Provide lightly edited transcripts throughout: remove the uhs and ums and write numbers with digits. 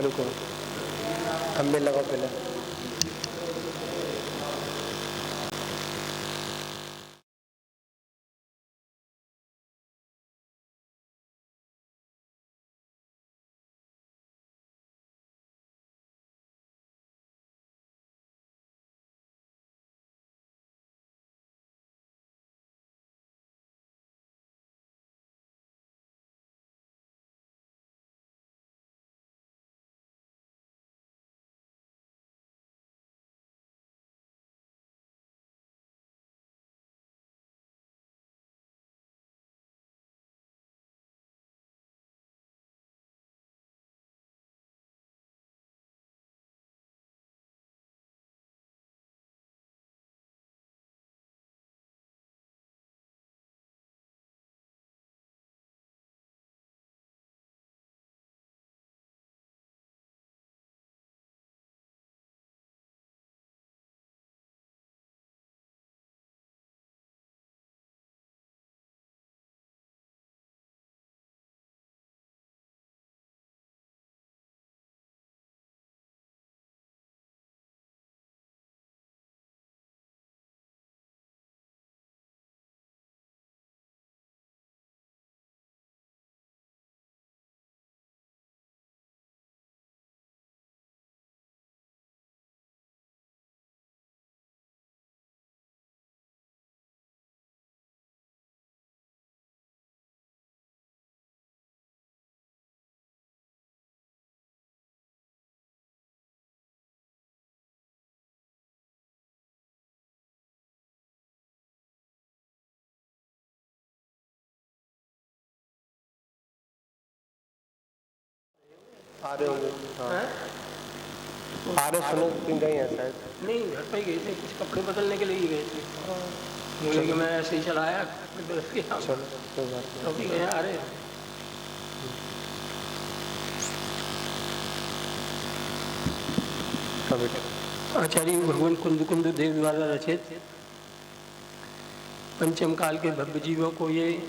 चालू करो, थंबनेल लगाओ पहले। आ रहे होंगे, हाँ आ रहे, सुनो तुम गए हैं शायद? नहीं, घर पे ही गए थे, कुछ कपड़े बदलने के लिए ही गए थे। मुझे कि मैं ऐसे ही चलाया, चलो कोई बात नहीं, अभी गए आ रहे। आचार्य भगवान कुंद देव द्वारा रचित पंचम काल के भव्य जीवों को ये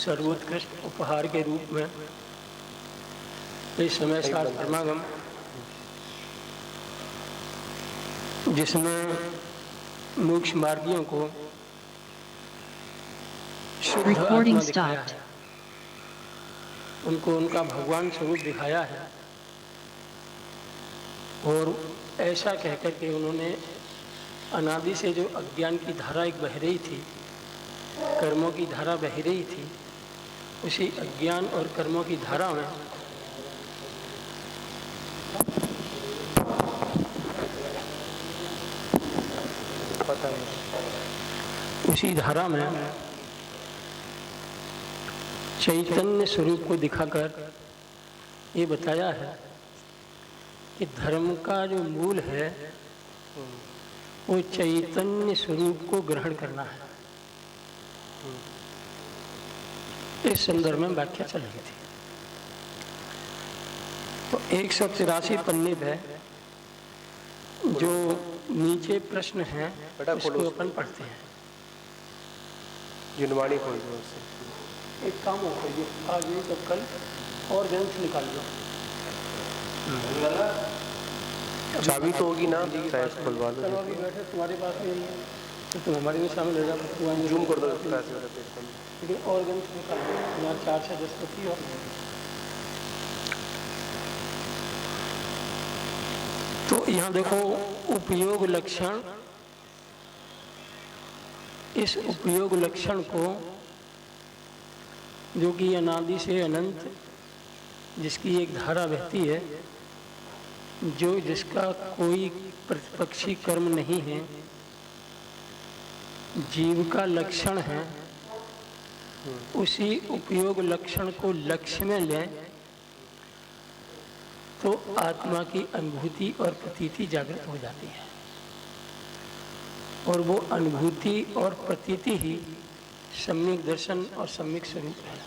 सर्वोत्कृष्ट उपहार के रूप में इस समय शास्त्र समागम, जिसमें मोक्ष मार्गियों को शुद्ध आत्मा दिखाया है, उनको उनका भगवान स्वरूप दिखाया है, और ऐसा कहकर के उन्होंने अनादि से जो अज्ञान की धारा एक बह रही थी, कर्मों की धारा बह रही थी, उसी अज्ञान और कर्मों की धारा में उसी धारा में चैतन्य स्वरूप को दिखाकर ये बताया है कि धर्म का जो मूल है वो चैतन्य स्वरूप को ग्रहण करना है। इस संदर्भ में व्याख्या चल रही थी। तो 183 पन्ने पे जो नीचे प्रश्न हैं उसको अपन पढ़ते हैं। जुनवाणी खोल दो। एक काम हो करिए, आज नहीं तो कल और ग्रंथ निकाल लो। चाबी तो होगी ना, शायद खुलवा लो। चलो अभी बैठे, तुम्हारे पास नहीं है तो तुम हमारे में शामिल हो जाओ। जूम कर दो। और ग्रंथ निकाल लो, यहाँ 4 से 10 तो थी। और तो यहाँ देखो उपयोग लक्षण, इस उपयोग लक्षण को जो कि अनादि से अनंत जिसकी एक धारा बहती है, जो जिसका कोई प्रतिपक्षी कर्म नहीं है, जीव का लक्षण है, उसी उपयोग लक्षण को लक्ष्य में लें तो आत्मा की अनुभूति और प्रतीति जागृत हो जाती है। और वो अनुभूति और प्रतीति ही सम्यक दर्शन और सम्यक स्वरूप है।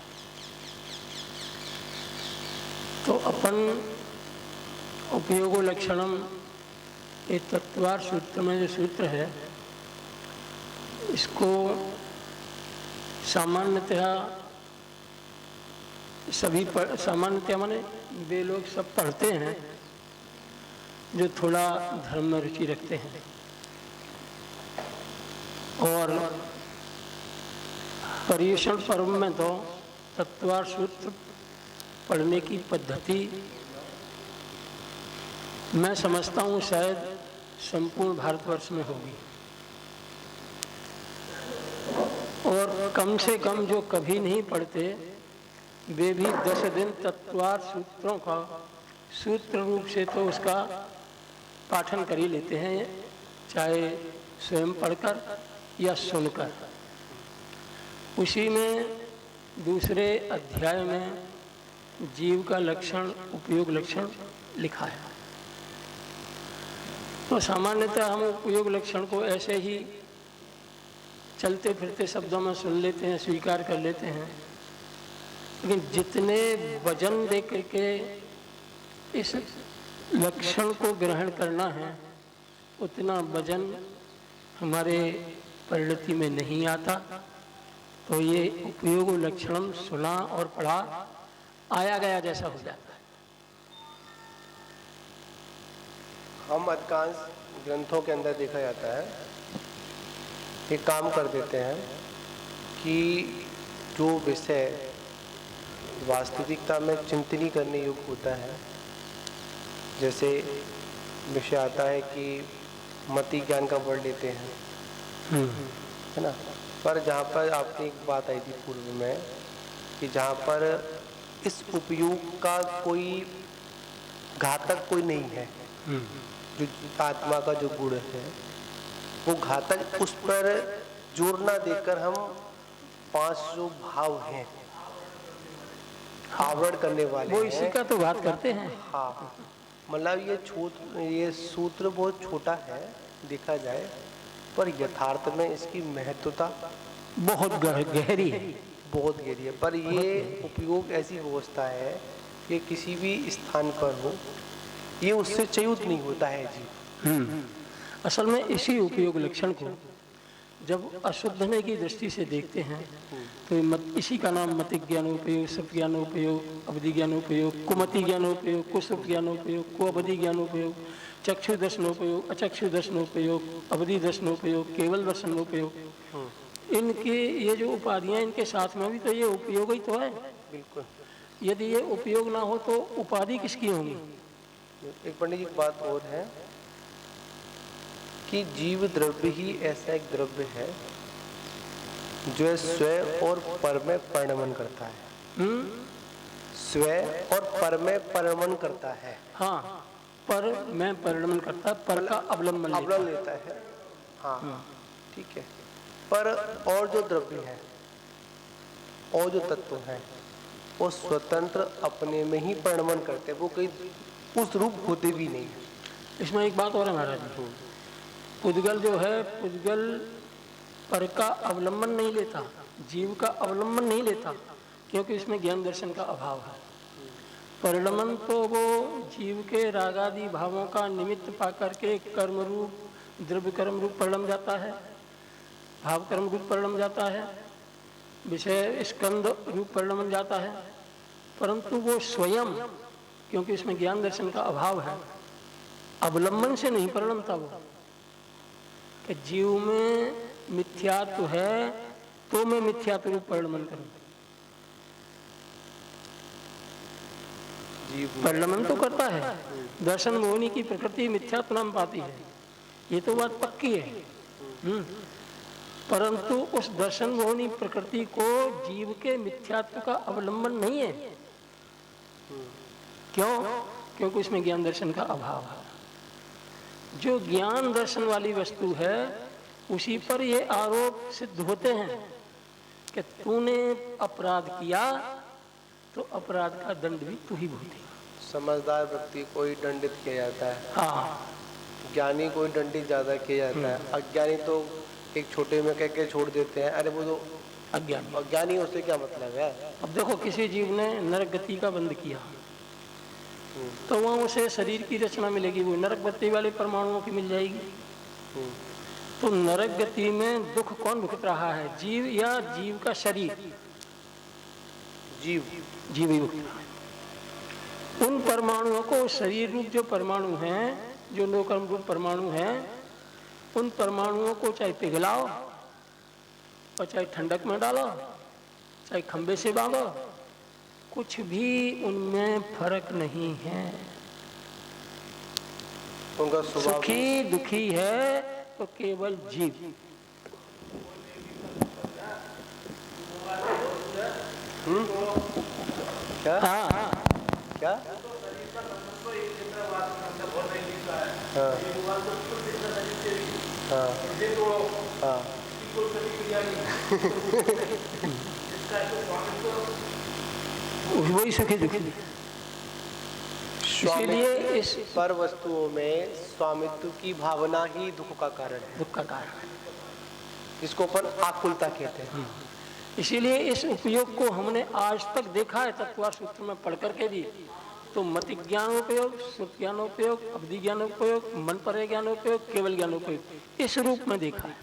तो अपन उपयोगो लक्षणम, ये तत्वार सूत्र में जो सूत्र है, इसको सामान्यतः माने वे लोग सब पढ़ते हैं जो थोड़ा धर्म में रुचि रखते हैं, और पर्युषण पर्व में तो तत्वार सूत्र पढ़ने की पद्धति मैं समझता हूँ शायद संपूर्ण भारतवर्ष में होगी, और कम से कम जो कभी नहीं पढ़ते वे भी 10 दिन तत्वार सूत्रों का सूत्र रूप से तो उसका पाठन कर ही लेते हैं, चाहे स्वयं पढ़कर या सुनकर। उसी में दूसरे अध्याय में जीव का लक्षण, उपयोग लक्षण लिखा है। तो सामान्यतः हम उपयोग लक्षण को ऐसे ही चलते फिरते शब्दों में सुन लेते हैं, स्वीकार कर लेते हैं, लेकिन जितने वजन दे करके इस लक्षण को ग्रहण करना है उतना वजन हमारे परिणति में नहीं आता। तो ये उपयोग लक्षण सुना और पढ़ा आया गया जैसा हो जाता है। हम अधिकांश ग्रंथों के अंदर देखा जाता है, एक काम कर देते हैं कि जो विषय वास्तविकता में चिंतनी करने योग्य होता है, जैसे विषय आता है कि मति ज्ञान का पढ़ लेते हैं, है ना। पर जहाँ पर आपने एक बात आई थी पूर्व में कि जहाँ पर इस उपयोग का कोई घातक कोई नहीं है, जो आत्मा का जो गुण है वो घातक, उस पर जोर ना देकर हम 5 जो भाव हैं आवरण करने वाले वो इसी का तो बात करते हैं। हाँ, मतलब ये सूत्र बहुत छोटा है देखा जाए, पर यथार्थ में इसकी महत्वता बहुत गहरी है, बहुत गहरी है। पर ये उपयोग ऐसी व्यवस्था है कि किसी भी स्थान पर हो ये उससे च्युत नहीं होता है जी। असल में इसी उपयोग लक्षण को जब अशुद्धने की दृष्टि से देखते हैं तो इसी का नाम मति ज्ञानोपयोग, सत ज्ञानोपयोग, अवधि ज्ञानोपयोग, कुमति ज्ञानोपयोग, कुसुप ज्ञानोपयोग, कुअवधि ज्ञानोपयोग, चक्षु दर्शनोपयोग, अचक्षु दर्शनोपयोग, अवधि दर्शनोपयोग, केवल दर्शनोपयोग। इनके ये जो उपाधियां इनके साथ में भी तो ये उपयोग ही तो है। बिल्कुल। यदि ये उपयोग ना हो तो उपाधि किसकी होगी? एक पंडित जी की बात और है कि जीव द्रव्य ही ऐसा एक द्रव्य है जो स्वयं और पर में परिणमन करता है। स्वयं और पर में परिणमन करता है। हाँ, पर में परिणमन करता है, पर का अवलंबन लेता है। हाँ, ठीक है। पर और जो द्रव्य है और जो तत्व है वो स्वतंत्र अपने में ही परिणमन करते हैं, वो कोई उस रूप होते भी नहीं है। इसमें एक बात और है महाराज जी, पुद्गल जो है, पुद्गल पर का अवलंबन नहीं लेता, जीव का अवलंबन नहीं लेता, क्योंकि इसमें ज्ञान दर्शन का अभाव है। परिणमन तो वो जीव के रागादि भावों का निमित्त पाकर के कर्म रूप, द्रव्य कर्म रूप परिणम जाता है, भाव कर्म रूप परिणम जाता है, विषय स्कंद रूप परिणमन जाता है, परंतु वो स्वयं, क्योंकि इसमें ज्ञान दर्शन का अभाव है, अवलंबन से नहीं परिणमता। वो कि जीव में मिथ्यात्व है तो मैं मिथ्यात्व रूप परिणमन करूं। परिणमन तो करता है, दर्शन मोहिनी की प्रकृति मिथ्यात्व नाम पाती है, ये तो बात पक्की है। परंतु उस दर्शन मोहिनी प्रकृति को जीव के मिथ्यात्व का अवलंबन नहीं है। क्यों? क्योंकि इसमें ज्ञान दर्शन का अभाव है। जो ज्ञान दर्शन वाली वस्तु है उसी पर ये आरोप सिद्ध होते हैं कि तूने अपराध किया तो अपराध का दंड भी तू ही भुगतेगा। समझदार व्यक्ति को ही दंडित किया जाता है। हाँ, ज्ञानी को ही दंडित ज्यादा किया जाता है। अज्ञानी तो एक छोटे में कह के छोड़ देते हैं, अरे वो तो अज्ञानी, उससे क्या मतलब है। अब देखो, किसी जीव ने नरक गति का बंध किया तो वहाँ उसे शरीर की रचना मिलेगी, वो नरक गति वाले परमाणुओं की मिल जाएगी। तो नरक गति में दुख कौन भुगत रहा है, जीव या जीव का शरीर? जीव ही भुगत रहा है। उन परमाणुओं को शरीर रूप जो परमाणु हैं, जो नोकर्म रूप परमाणु हैं, उन परमाणुओं को चाहे पिघलाओ और चाहे ठंडक में डालो, चाहे खंबे से बांधो, कुछ भी उनमें फर्क नहीं है। उनका स्वभाव सुखी दुखी है तो केवल जीव। क्या हाँ, क्या हाँ हाँ हाँ वही सुखी दुखी। इसीलिए इस पर वस्तुओं में स्वामित्व की भावना ही दुख का कारण है, दुख का कारण है। जिसको अपन आकुलता कहते हैं। इसीलिए इस उपयोग को हमने आज तक देखा है तत्व सूत्र में पढ़ करके भी, तो मति ज्ञानोपयोग, श्रुत ज्ञानोपयोग, अवधि ज्ञानोपयोग, मन पर ज्ञानोपयोग, केवल ज्ञानोपयोग, इस रूप में देखा है।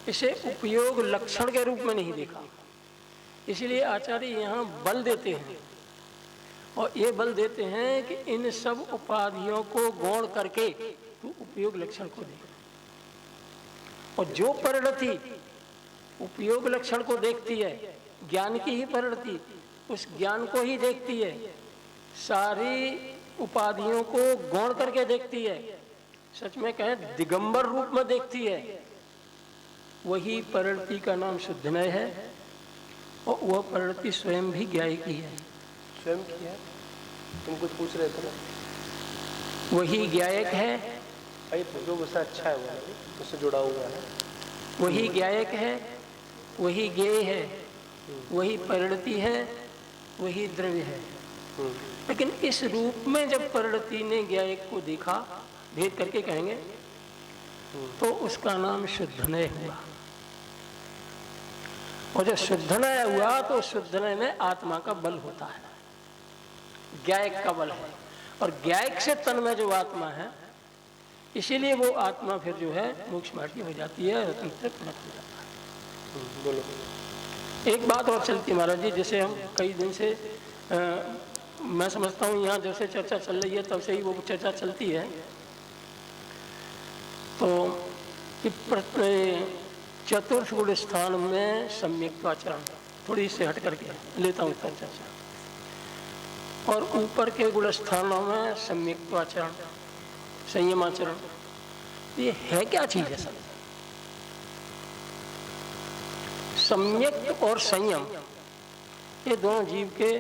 इसे उपयोग लक्षण के रूप में नहीं देखा। इसलिए आचार्य यहाँ बल देते हैं, और ये बल देते हैं कि इन सब उपाधियों को गौण करके तू उपयोग लक्षण को देख। और जो परिणति उपयोग लक्षण को देखती है, ज्ञान की ही परिणति उस ज्ञान को ही देखती है, सारी उपाधियों को गौण करके देखती है, सच में कहें दिगंबर रूप में देखती है, वही परिणति का नाम शुद्धनय है। और वह परिणति स्वयं भी ज्ञाय की है। स्वयं की है? तुम कुछ पूछ रहे थे ना? वही ज्ञायक है, जो मुझसे अच्छा है वो उससे जुड़ा हुआ है। वही ज्ञायक है, वही ज्ञेय है, वही परिणति है, वही द्रव्य है। लेकिन इस रूप में जब परिणति ने ज्ञायक को देखा, भेद करके कहेंगे, तो उसका नाम शुद्धनय हुआ। और जब शुद्धनय हुआ तो शुद्धनय में आत्मा का बल होता है, ज्ञायक का बल है। और ज्ञायक से तन में जो आत्मा है, इसीलिए वो आत्मा फिर जो है मोक्ष मार्गी हो जाती है, रत्न पुनः हो जाता है। बोलो। एक बात और चलती है महाराज जी, जैसे हम कई दिन से मैं समझता हूँ यहाँ जब से चर्चा चल रही है तब से ही वो चर्चा चलती है, तो कि चतुर्थ गुण स्थान में सम्यक्त्वाचरण, थोड़ी से हट करके लेता हूँ चर्चा, और ऊपर के गुण स्थानों में सम्यक्त्वाचरण, संयमाचरण, ये है क्या चीज है? सब सम्यक और संयम ये दोनों जीव के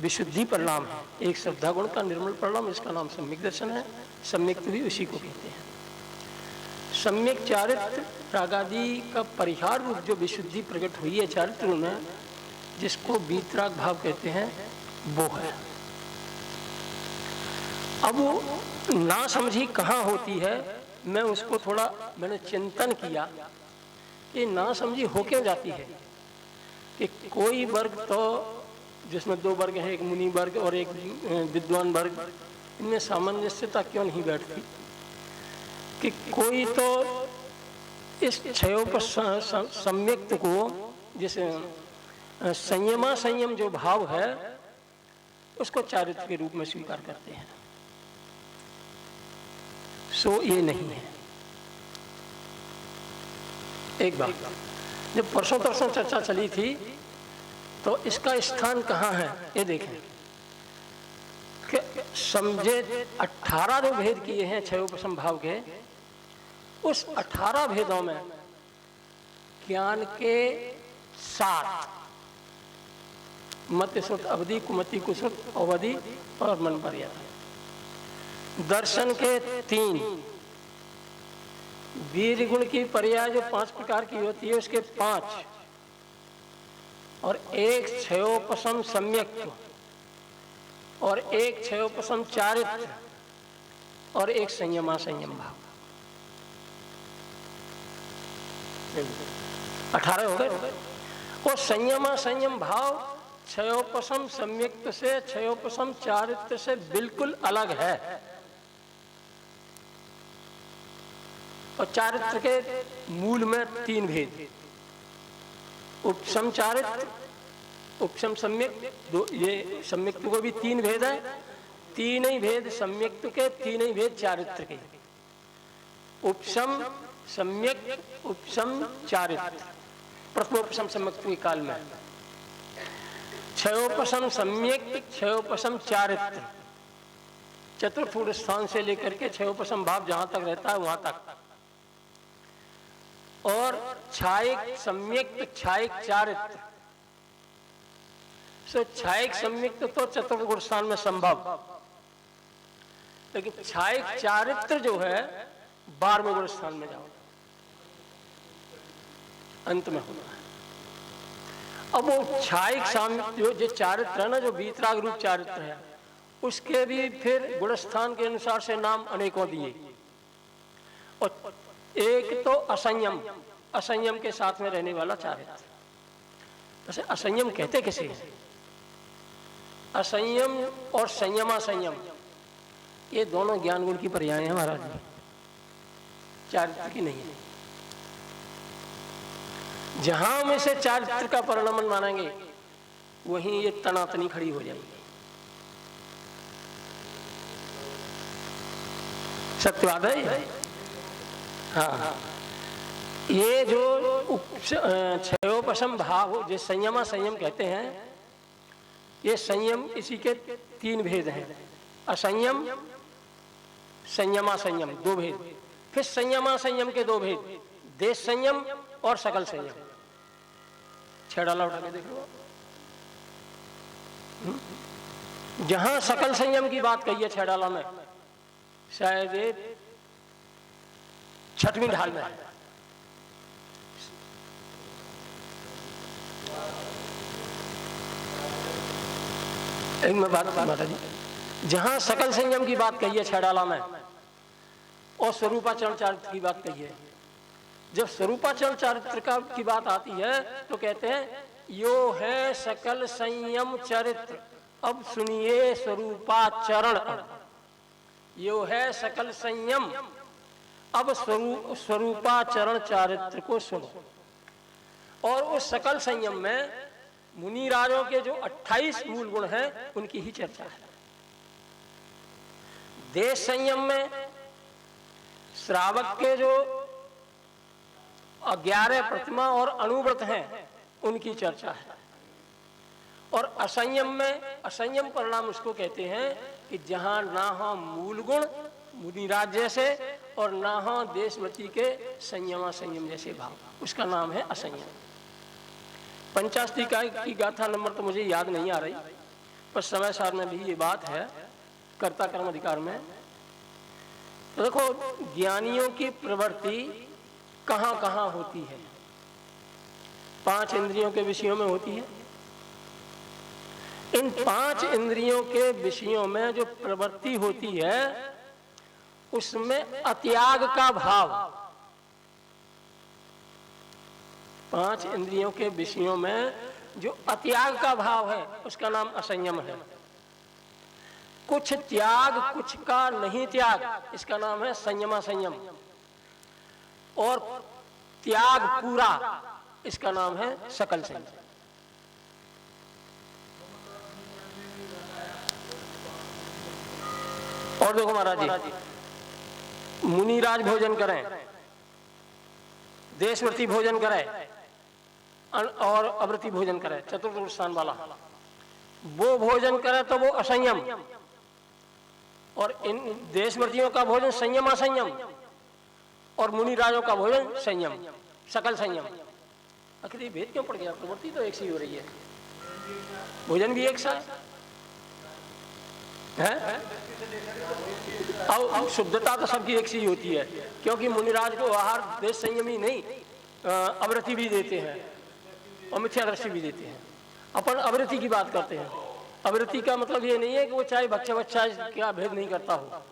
विशुद्धि परिणाम है। एक श्रद्धा गुण का निर्मल परिणाम, इसका नाम सम्यक दर्शन है। सम्यक भी उसी को कहते हैं। सम्यक चारित्र रागादि का परिहार रूप जो विशुद्धि प्रकट हुई है चारित्र में, जिसको वीतराग भाव कहते हैं, वो है। अब वो ना समझी कहाँ होती है, मैं उसको थोड़ा मैंने चिंतन किया कि ना समझी हो क्यों जाती है। कि कोई वर्ग तो जिसमें दो वर्ग हैं, एक मुनि वर्ग और एक विद्वान वर्ग, इनमें सामंजस्यता क्यों नहीं बैठती? कि कोई तो इस सम्यक्त को, जिसे संयमा संयम जो भाव है, उसको चारित्र के रूप में स्वीकार करते हैं। सो ये नहीं है। एक बात, जब परसों तरसों चर्चा चली थी तो इसका स्थान कहाँ है ये देखें कि समझे 18 जो भेद किए हैं क्षयोपशम भाव के, उस 18 भेदों में ज्ञान के 7, मति श्रुत अवधि कुमति कुश्रुत अवधि और मन पर्याय। दर्शन के 3, वीर गुण की पर्याय जो 5 प्रकार की होती है उसके 5, और एक क्षयोपशम सम्यक्त्व, और एक क्षयोपशम चारित्र, और एक संयमा संयम भाव। 18 हो गए। और संयमा संयम भाव क्षयोपशम सम्यक्त्व से, क्षयोपशम चारित्र से बिल्कुल अलग है। और चारित्र के मूल में 3 भेद, उपशम चारित्र, उपशम सम्यक दो, ये सम्यक्त को भी तीन भेद है, तीन ही भेद सम्यक्त के, तीन ही भेद चारित्र के। उपशम सम्यक उपशम चारित्र प्रथमोपशम सम्यक्त के काल में, क्षयोपशम सम्यक क्षयोपशम चारित्र चतुर्थ स्थान से लेकर के क्षयोपशम भाव जहां तक रहता है वहां तक, और छायिक सम्यक छायिक चारित्र। सो छायिक सम्यक तो चतुर्थ गुण स्थान में संभव, लेकिन छायिक चारित्र जो है 12वें गुण स्थान में जाओ, अंत में होना है। अब वो छायिक जो चारित्र है ना, जो वीतराग रूप चारित्र है, उसके भी फिर गुण स्थान के अनुसार से नाम अनेकों दिए। और एक तो असंयम, असंयम के साथ में रहने वाला चारित्र। वैसे असंयम कहते किसे हैं? असंयम और संयमासंयम ये दोनों ज्ञान गुण की पर्याय हैं महाराज जी, चारित्र की नहीं है। जहां में से चारित्र का परिणाम मानेंगे वहीं ये तनातनी खड़ी हो जाएगी। सत्यवाद है। हाँ, ये जो क्षयोपशम भाव जो संयमा संयम कहते हैं, ये संयम इसी के तीन भेद हैं, असंयम संयमा संयम दो भेद, फिर संयमा संयम के दो भेद, देश संयम और सकल संयम। छेड़ाला उठा के देख लो, जहां सकल संयम की बात कही है छेड़ाला में, शायद ये 6वीं ढाल में है। एक में बात माता जी, जहां सकल संयम की बात कही है छेड़ाला में और स्वरूपाचरण चारित्र की बात कही है, जब स्वरूपाचरण चारित्र की बात आती है तो कहते हैं यो है सकल संयम चरित्र। अब सुनिए स्वरूपाचरण, यो है सकल संयम, अब स्वरूपाचरण चारित्र को सुनो। और उस सकल संयम में मुनि राजों के जो 28 मूल गुण हैं उनकी ही चर्चा है। देश संयम में श्रावक के जो 11 प्रतिमा और अनुव्रत हैं उनकी चर्चा है। और असंयम में, असंयम परिणाम उसको कहते हैं कि जहां ना हो मूल गुण मुनिराज जैसे और ना हो देशमती के संयमा संयम जैसे भाव, उसका नाम है असंयम। पंचाशती की गाथा नंबर तो मुझे याद नहीं आ रही, पर समय सार में भी ये बात है कर्ता कर्म अधिकार में। तो देखो, ज्ञानियों की प्रवृत्ति कहाँ कहाँ होती है? 5 इंद्रियों के विषयों में होती है। इन 5 इंद्रियों के विषयों में जो प्रवृत्ति होती है उसमें अत्याग का भाव, 5 इंद्रियों के विषयों में जो अत्याग का भाव है उसका नाम असंयम है। कुछ त्याग, कुछ का नहीं त्याग, इसका नाम है संयमा संयम। और त्याग पूरा, इसका नाम है सकल संयम। और देखो महाराज जी, मुनिराज भोजन करें, देशव्रती भोजन करें और अव्रती भोजन करे, चतुर्थ स्थान वाला वो भोजन करे तो वो असंयम, और इन देशव्रतियों का भोजन संयम असंयम, और मुनि राजों का भोजन संयम सकल संयम। आखिर ये भेद क्यों पड़ गया? प्रवृत्ति तो एक सी हो रही है, भोजन भी एक सा है। और शुद्धता तो सबकी एक सी होती है, क्योंकि मुनिराज को आहार देश संयमी नहीं अव्रति भी देते हैं और मिथ्या दृष्टि भी देते हैं। अपन अव्रति की बात करते हैं। अव्रति का मतलब ये नहीं है कि वो चाहे भक्ष्य बच्चा क्या भेद नहीं करता हो।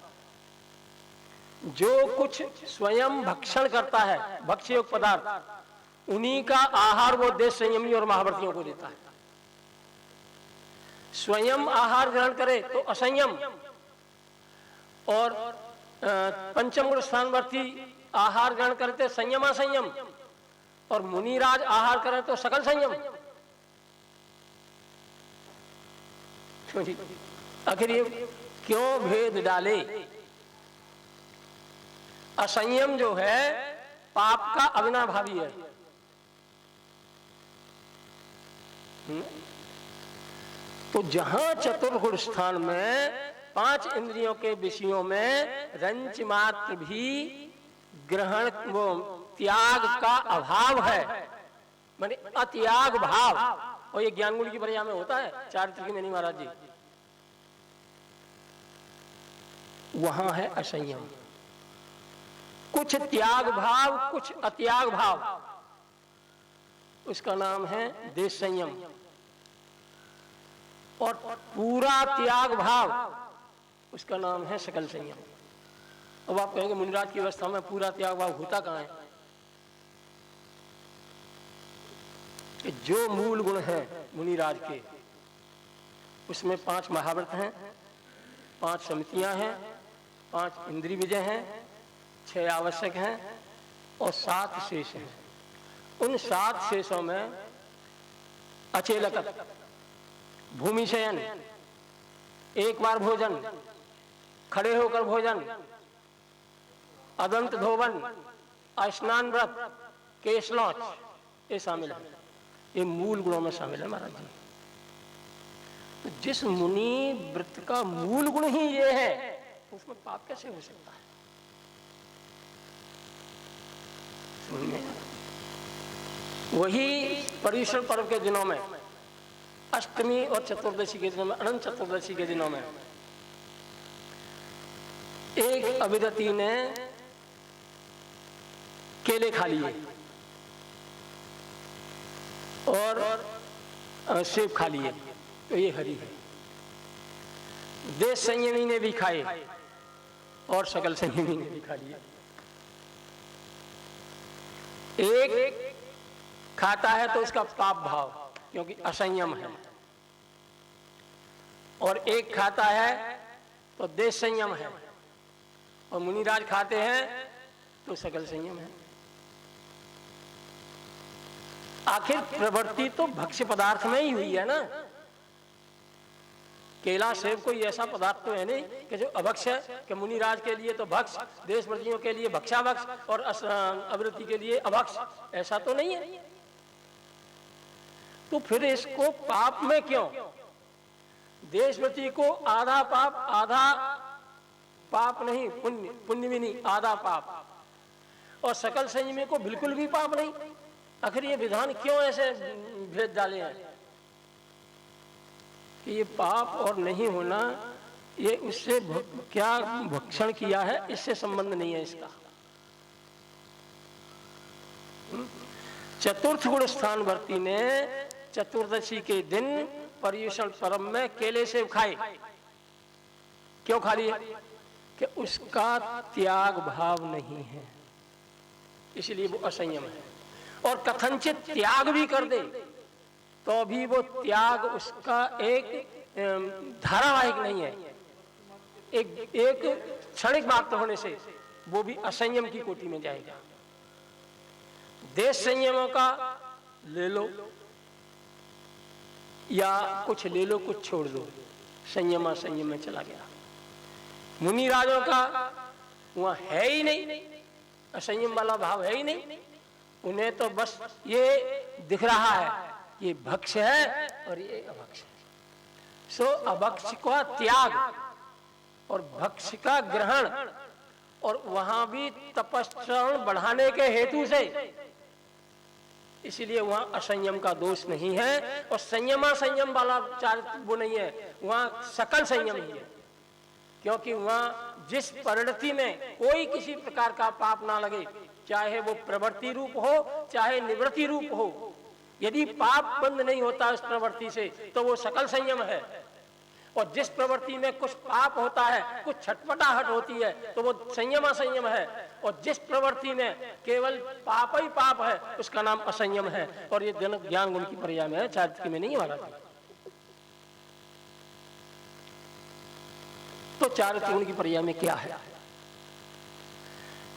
जो कुछ स्वयं भक्षण करता है, भक्ष्य योग पदार्थ, उन्हीं का आहार वो देश संयमी और महाव्रतियों को देता है। स्वयं आहार ग्रहण करे तो असंयम, और पंचम गुण स्थानवर्ती आहार ग्रहण करते संयम असंयम, और मुनिराज आहार करें तो सकल संयम। क्यों जी? आखिर ये क्यों भेद डाले? असंयम जो है पाप का अविनाभावी है। तो जहां चतुर्गुण स्थान में 5 इंद्रियों के विषयों में रंच मात्र भी ग्रहण वो त्याग का अभाव है, माने अत्याग भाव, और ये ज्ञान गुण की पर्याय में होता है, चारित्र में नहीं महाराज जी। वहां है असंयम, कुछ त्याग भाव कुछ अत्याग भाव, उसका नाम है देश संयम। और पूरा त्याग भाव उसका नाम है सकल संयम। अब आप कहेंगे मुनिराज की अवस्था में पूरा त्याग भाव होता कहां है? कि जो मूल गुण है मुनिराज के, उसमें 5 महाव्रत हैं, 5 समितियां हैं, 5 इंद्रिय विजय हैं, 6 आवश्यक हैं और 7 शेष हैं। उन 7 शेषों में अचेलकत, भूमि शयन, एक बार भोजन, खड़े होकर भोजन, अदंत धोवन, स्नान व्रत, केश लौच, ये शामिल है। ये मूल गुणों में शामिल है महाराज जी। तो जिस मुनि व्रत का मूल गुण ही ये है, तो उसमें पाप कैसे हो सकता है? वही पर्युषण पर्व के दिनों में, अष्टमी और चतुर्दशी के दिनों में, अनंत चतुर्दशी के दिनों में, एक अविरति ने केले खा लिए और सेब खा लिए, तो ये हरि है। देश संयमी ने भी खाए और सकल संयमी ने भी खा लिए। एक खाता है तो उसका पाप भाव, क्योंकि असंयम है, और एक खाता है तो देश संयम है, और मुनिराज खाते हैं तो सकल संयम है। आखिर प्रवृत्ति तो भक्ष्य पदार्थ में ही हुई है ना। केला सेब कोई ऐसा पदार्थ तो है नहीं कि जो अभक्ष्य है, कि मुनिराज के लिए तो भक्ष्य, देशव्रतियों के लिए भक्षाभक्ष और अवृत्ति के लिए अभक्ष्य, ऐसा तो नहीं है। तो फिर इसको पाप में क्यों? देशव्रती को आधा पाप, आधा पाप नहीं, पुण्य, पुण्य भी नहीं, आधा पाप, और सकल संयमी को बिल्कुल भी पाप नहीं। आखिर ये विधान क्यों ऐसे भेद डाले हैं कि ये पाप और नहीं होना, ये उससे क्या भक्षण किया है इससे संबंध नहीं है इसका। चतुर्थ गुण स्थान वर्ती ने चतुर्दशी के दिन पर्युषण पर्व में केले सेब खाए। क्यों खा लिए? कि उसका त्याग भाव नहीं है, इसलिए वो असंयम है। और कथनचित त्याग भी कर दे तो भी वो त्याग उसका एक धारावाहिक नहीं है, एक क्षणिक बात होने से वो भी असंयम की कोटि में जाएगा। देश संयमों का ले लो या कुछ ले लो, कुछ छोड़ दो, संयम असंयम में चला गया। मुनि राजों का वहां है ही नहीं, असंयम वाला भाव है ही नहीं। उन्हें तो बस ये दिख रहा है, ये भक्ष्य है और ये अभक्ष्य है। सो अभक्ष्य का त्याग और भक्ष्य का ग्रहण, और वहां भी तपस्या बढ़ाने के हेतु से, इसीलिए वहां असंयम का दोष नहीं है। और संयमा संयम वाला चारित्र वो नहीं है, वहां सकल संयम ही है। क्योंकि वहां जिस परिणति में कोई किसी प्रकार का पाप ना लगे, चाहे वो प्रवृत्ति रूप हो चाहे निवृत्ति रूप हो, यदि पाप बंद नहीं होता उस प्रवृत्ति से तो वो सकल संयम है। और जिस प्रवृत्ति में कुछ पाप होता है, कुछ छटपटाहट होती है, तो वो संयम असंयम है। और जिस प्रवृत्ति में केवल पाप ही पाप है, उसका नाम असंयम है। और ये ज्ञान गुण की पर्याय में है, चारित्र में नहीं वाला। तो चारित्र गुण की पर्याय में क्या है?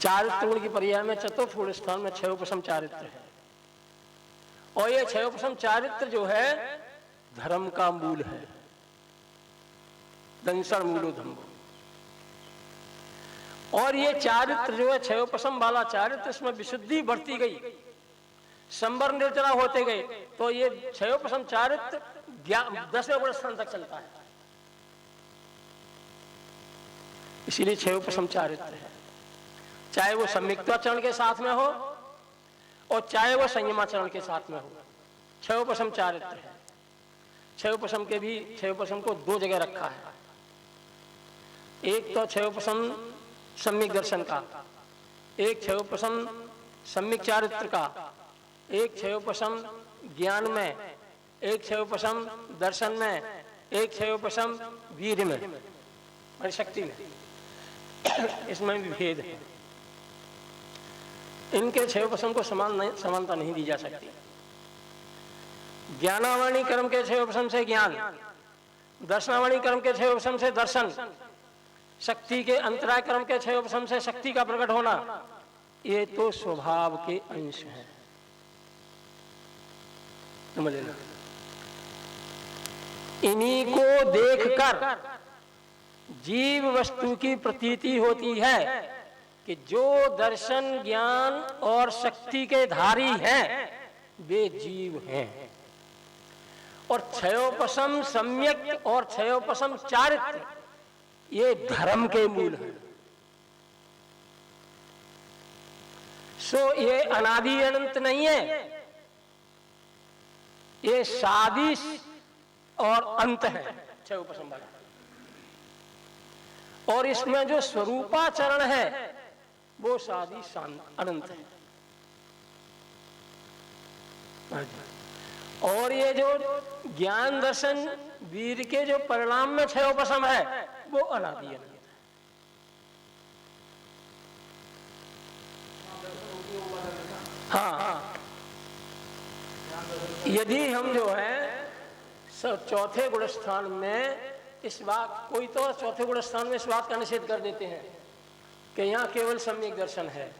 चारित्र गुण की पर्याय में चतुर्थ गुण स्थान में 6 उपसम चारित्र है। और ये 6 उपसम चारित्र जो है धर्म का मूल है। दंसण मूलोधम्बो। और ये चारित्र जो है क्षयोपशम वाला चारित्र, इसमें विशुद्धि बढ़ती गई, संवर निर्जरा होते गए, तो ये क्षयोपशम चारित्र 10वें गुण स्थान तक चलता है। इसीलिए क्षयोपशम चारित्र है, चाहे वो सम्यक्त्वाचरण के साथ में हो और चाहे वो संयमाचरण के साथ में हो, क्षयोपशम चारित्र है। क्षयोपशम के भी, क्षयोपशम को 2 जगह रखा है। एक तो क्षयोपशम सम्यक दर्शन का, एक क्षयोपशम सम्यक चारित्र का, एक क्षयोपशम ज्ञान में, एक क्षयोपशम दर्शन में, एक क्षयोपशम वीर में और शक्ति में। इसमें भी भेद है। इनके क्षयोपशम को समानता नहीं दी जा सकती। ज्ञानावाणी कर्म के क्षयोपशम से ज्ञान, दर्शनावाणी कर्म के क्षयोपशम से दर्शन, शक्ति के अंतराय कर्म के क्षयोपशम से शक्ति का प्रकट होना, ये तो स्वभाव के अंश हैं। समझ लेना। इन्हीं को देखकर जीव वस्तु की प्रतीति होती है कि जो दर्शन, ज्ञान और शक्ति के धारी हैं वे जीव हैं। और क्षयोपशम सम्यक और क्षयोपशम चारित्र ये धर्म के मूल हैं। सो ये अनादि अनंत नहीं है, ये शादी और अंत है क्षयोपशम वाला। और इसमें जो स्वरूपाचरण है वो शादी अनंत है। और ये जो ज्ञान दर्शन वीर के जो परिणाम में क्षयोपशम है वो अनादि अनंत है। हाँ, यदि हम जो है चौथे गुण स्थान में इस बात, कोई तो चौथे गुण स्थान में इस बात का निषेध कर देते हैं कि यहाँ केवल सम्यक दर्शन है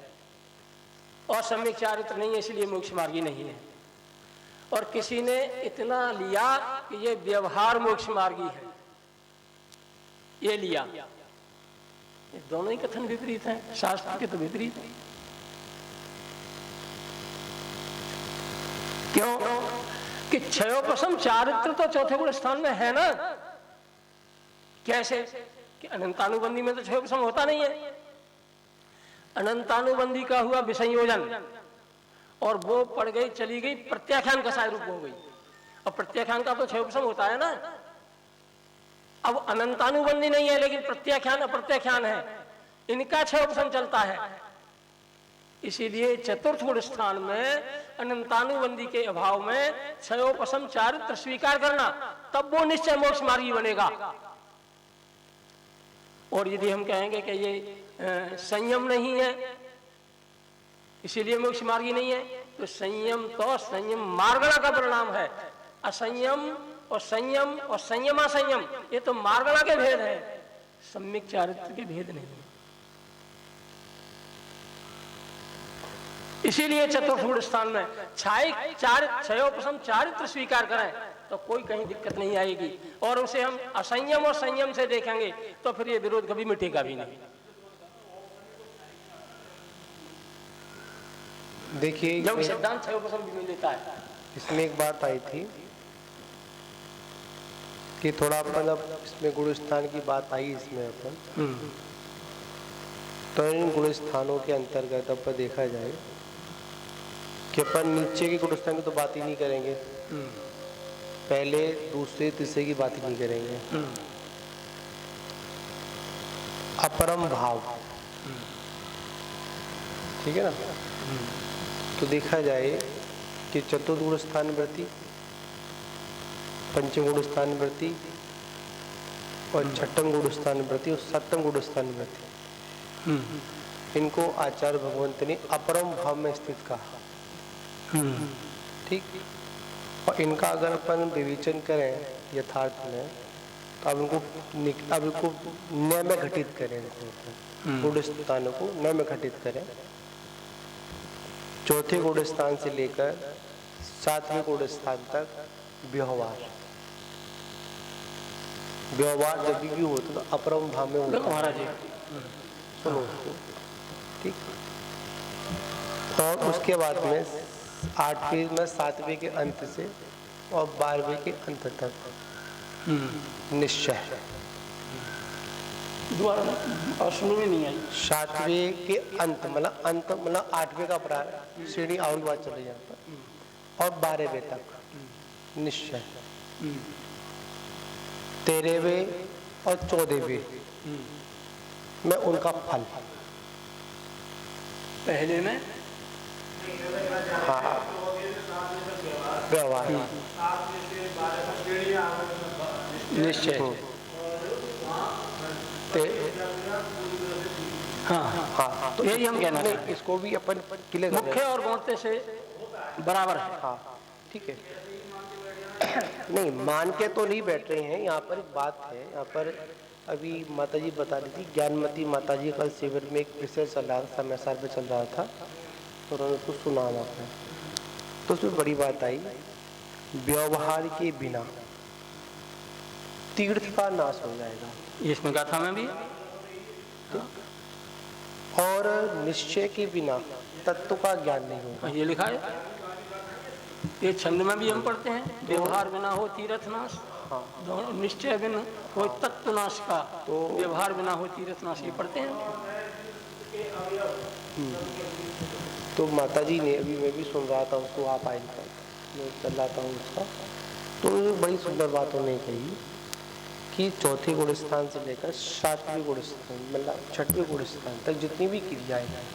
और सम्यक चारित्र नहीं है, इसलिए मोक्ष मार्गी नहीं है। और किसी ने इतना लिया कि ये व्यवहार मोक्ष मार्गी है, ये लिया। ये दोनों ही कथन विपरीत हैं, शास्त्र के तो विपरीत है। क्यों कि क्षयोपशम चारित्र तो चौथे गुण स्थान में है ना। कैसे कि अनंतानुबंधी में तो क्षयोपशम होता नहीं है। अनंतानुबंधी का हुआ विसंयोजन और वो पड़ गई, चली गई, प्रत्याख्यान कसाय रूप हो गई। और प्रत्याख्यान का तो क्षयोपशम होता है ना। अब अनंतानुबंधी नहीं है लेकिन प्रत्याख्यान अप्रत्याख्यान है, इनका क्षयोपशम चलता है। इसीलिए चतुर्थ गुण स्थान में अनंतानुबंधी के अभाव में क्षयोपशम चारित्र स्वीकार करना, तब वो निश्चय मोक्ष मार्गी बनेगा। और यदि हम कहेंगे कि ये संयम नहीं है इसीलिए मोक्ष मार्गी नहीं है, तो संयम तो संयम मार्गणा का परिणाम है। असंयम और संयम और संयमासंयम ये तो मार्गणा के भेद है, सम्यक चारित्र के भेद नहीं। इसीलिए चतुर्थ गुण स्थान में क्षयोपशम चारित्र स्वीकार करें तो कोई कहीं दिक्कत नहीं आएगी। और उसे हम असंयम और संयम से देखेंगे तो फिर ये विरोध कभी मिटेगा भी नहीं। देखिए जब सिद्धांत क्षयोपशम भी मिल लेता है। इसमें एक बात आई थी कि थोड़ा मतलब इसमें गुण स्थान की बात आई इसमें अपन, तो इन गुण स्थानों के अंतर्गत अपन देखा जाए कि अपन नीचे के गुण स्थान की तो बात ही नहीं करेंगे, पहले दूसरे तीसरे की बात ही नहीं करेंगे। अपरम भाव, ठीक है ना। तो देखा जाए कि चतुर्थ गुण स्थान वृत्ति, पंचम गुण स्थान वृत्ति और छठम गुण स्थान वृत्ति और सप्तम गुण स्थान वृत्ति, इनको आचार्य भगवंत ने अपरम भाव में स्थित कहा। ठीक। और इनका अगर अपन विवेचन करें यथार्थ में तो अब इनको नय में घटित करें, गुण स्थानों को नय में घटित करें। चौथे गुण स्थान से लेकर सातवें गुण स्थान तक व्यवहार, व्यवहार जब भी होता तो अपरम भाव में होता है। महाराज जी सुनो उसको, ठीक। और उसके बाद में 8वें में 7वें के अंत से और 12वें के अंत तक निश्चय। दोबारा सुन में नहीं आई। 7वें के अंत मतलब 8वें का प्रारंभ, श्रेणी आउट बात चले यहाँ पर, और 12वें तक निश्चय। 13वें और 14वें में उनका फल। पहले में हाँ, व्यवहार निश्चय। हाँ हाँ, तो यही हम कहना नहीं, चाहते हैं। इसको भी अपन क्लियर कर मुख्य और गौणते से बराबर है। हाँ, ठीक है। नहीं, मान के तो नहीं बैठ रहे हैं। यहाँ पर एक बात है, यहाँ पर अभी माता जी बता रही थी, ज्ञानमती माता जी कल शिविर में एक विषय चल रहा था, समय सार पे चल रहा था, तो उन्होंने उसको सुना वहाँ पे, तो उसमें बड़ी बात आई, व्यवहार के बिना तीर्थ का नाश हो जाएगा, इसमें गाथा में भी और निश्चय के बिना तत्व का ज्ञान नहीं होगा। ये लिखा है, ये छंद में भी हम पढ़ते हैं, व्यवहार बिना हो तीर्थ नाश। हाँ, दोनों निश्चय बिना हो तत्व नाश का, तो व्यवहार बिना हो तीर्थ नाश, ये पढ़ते हैं। तो माता जी ने, अभी मैं भी सुन रहा था उसको, आप आए था, मैं चल रहा था उसका, तो बड़ी सुंदर बात उन्होंने कही कि चौथे गुण स्थान से लेकर 7वें गुण स्थान मतलब 6वें गुण स्थान तक जितनी भी क्रियाएं हैं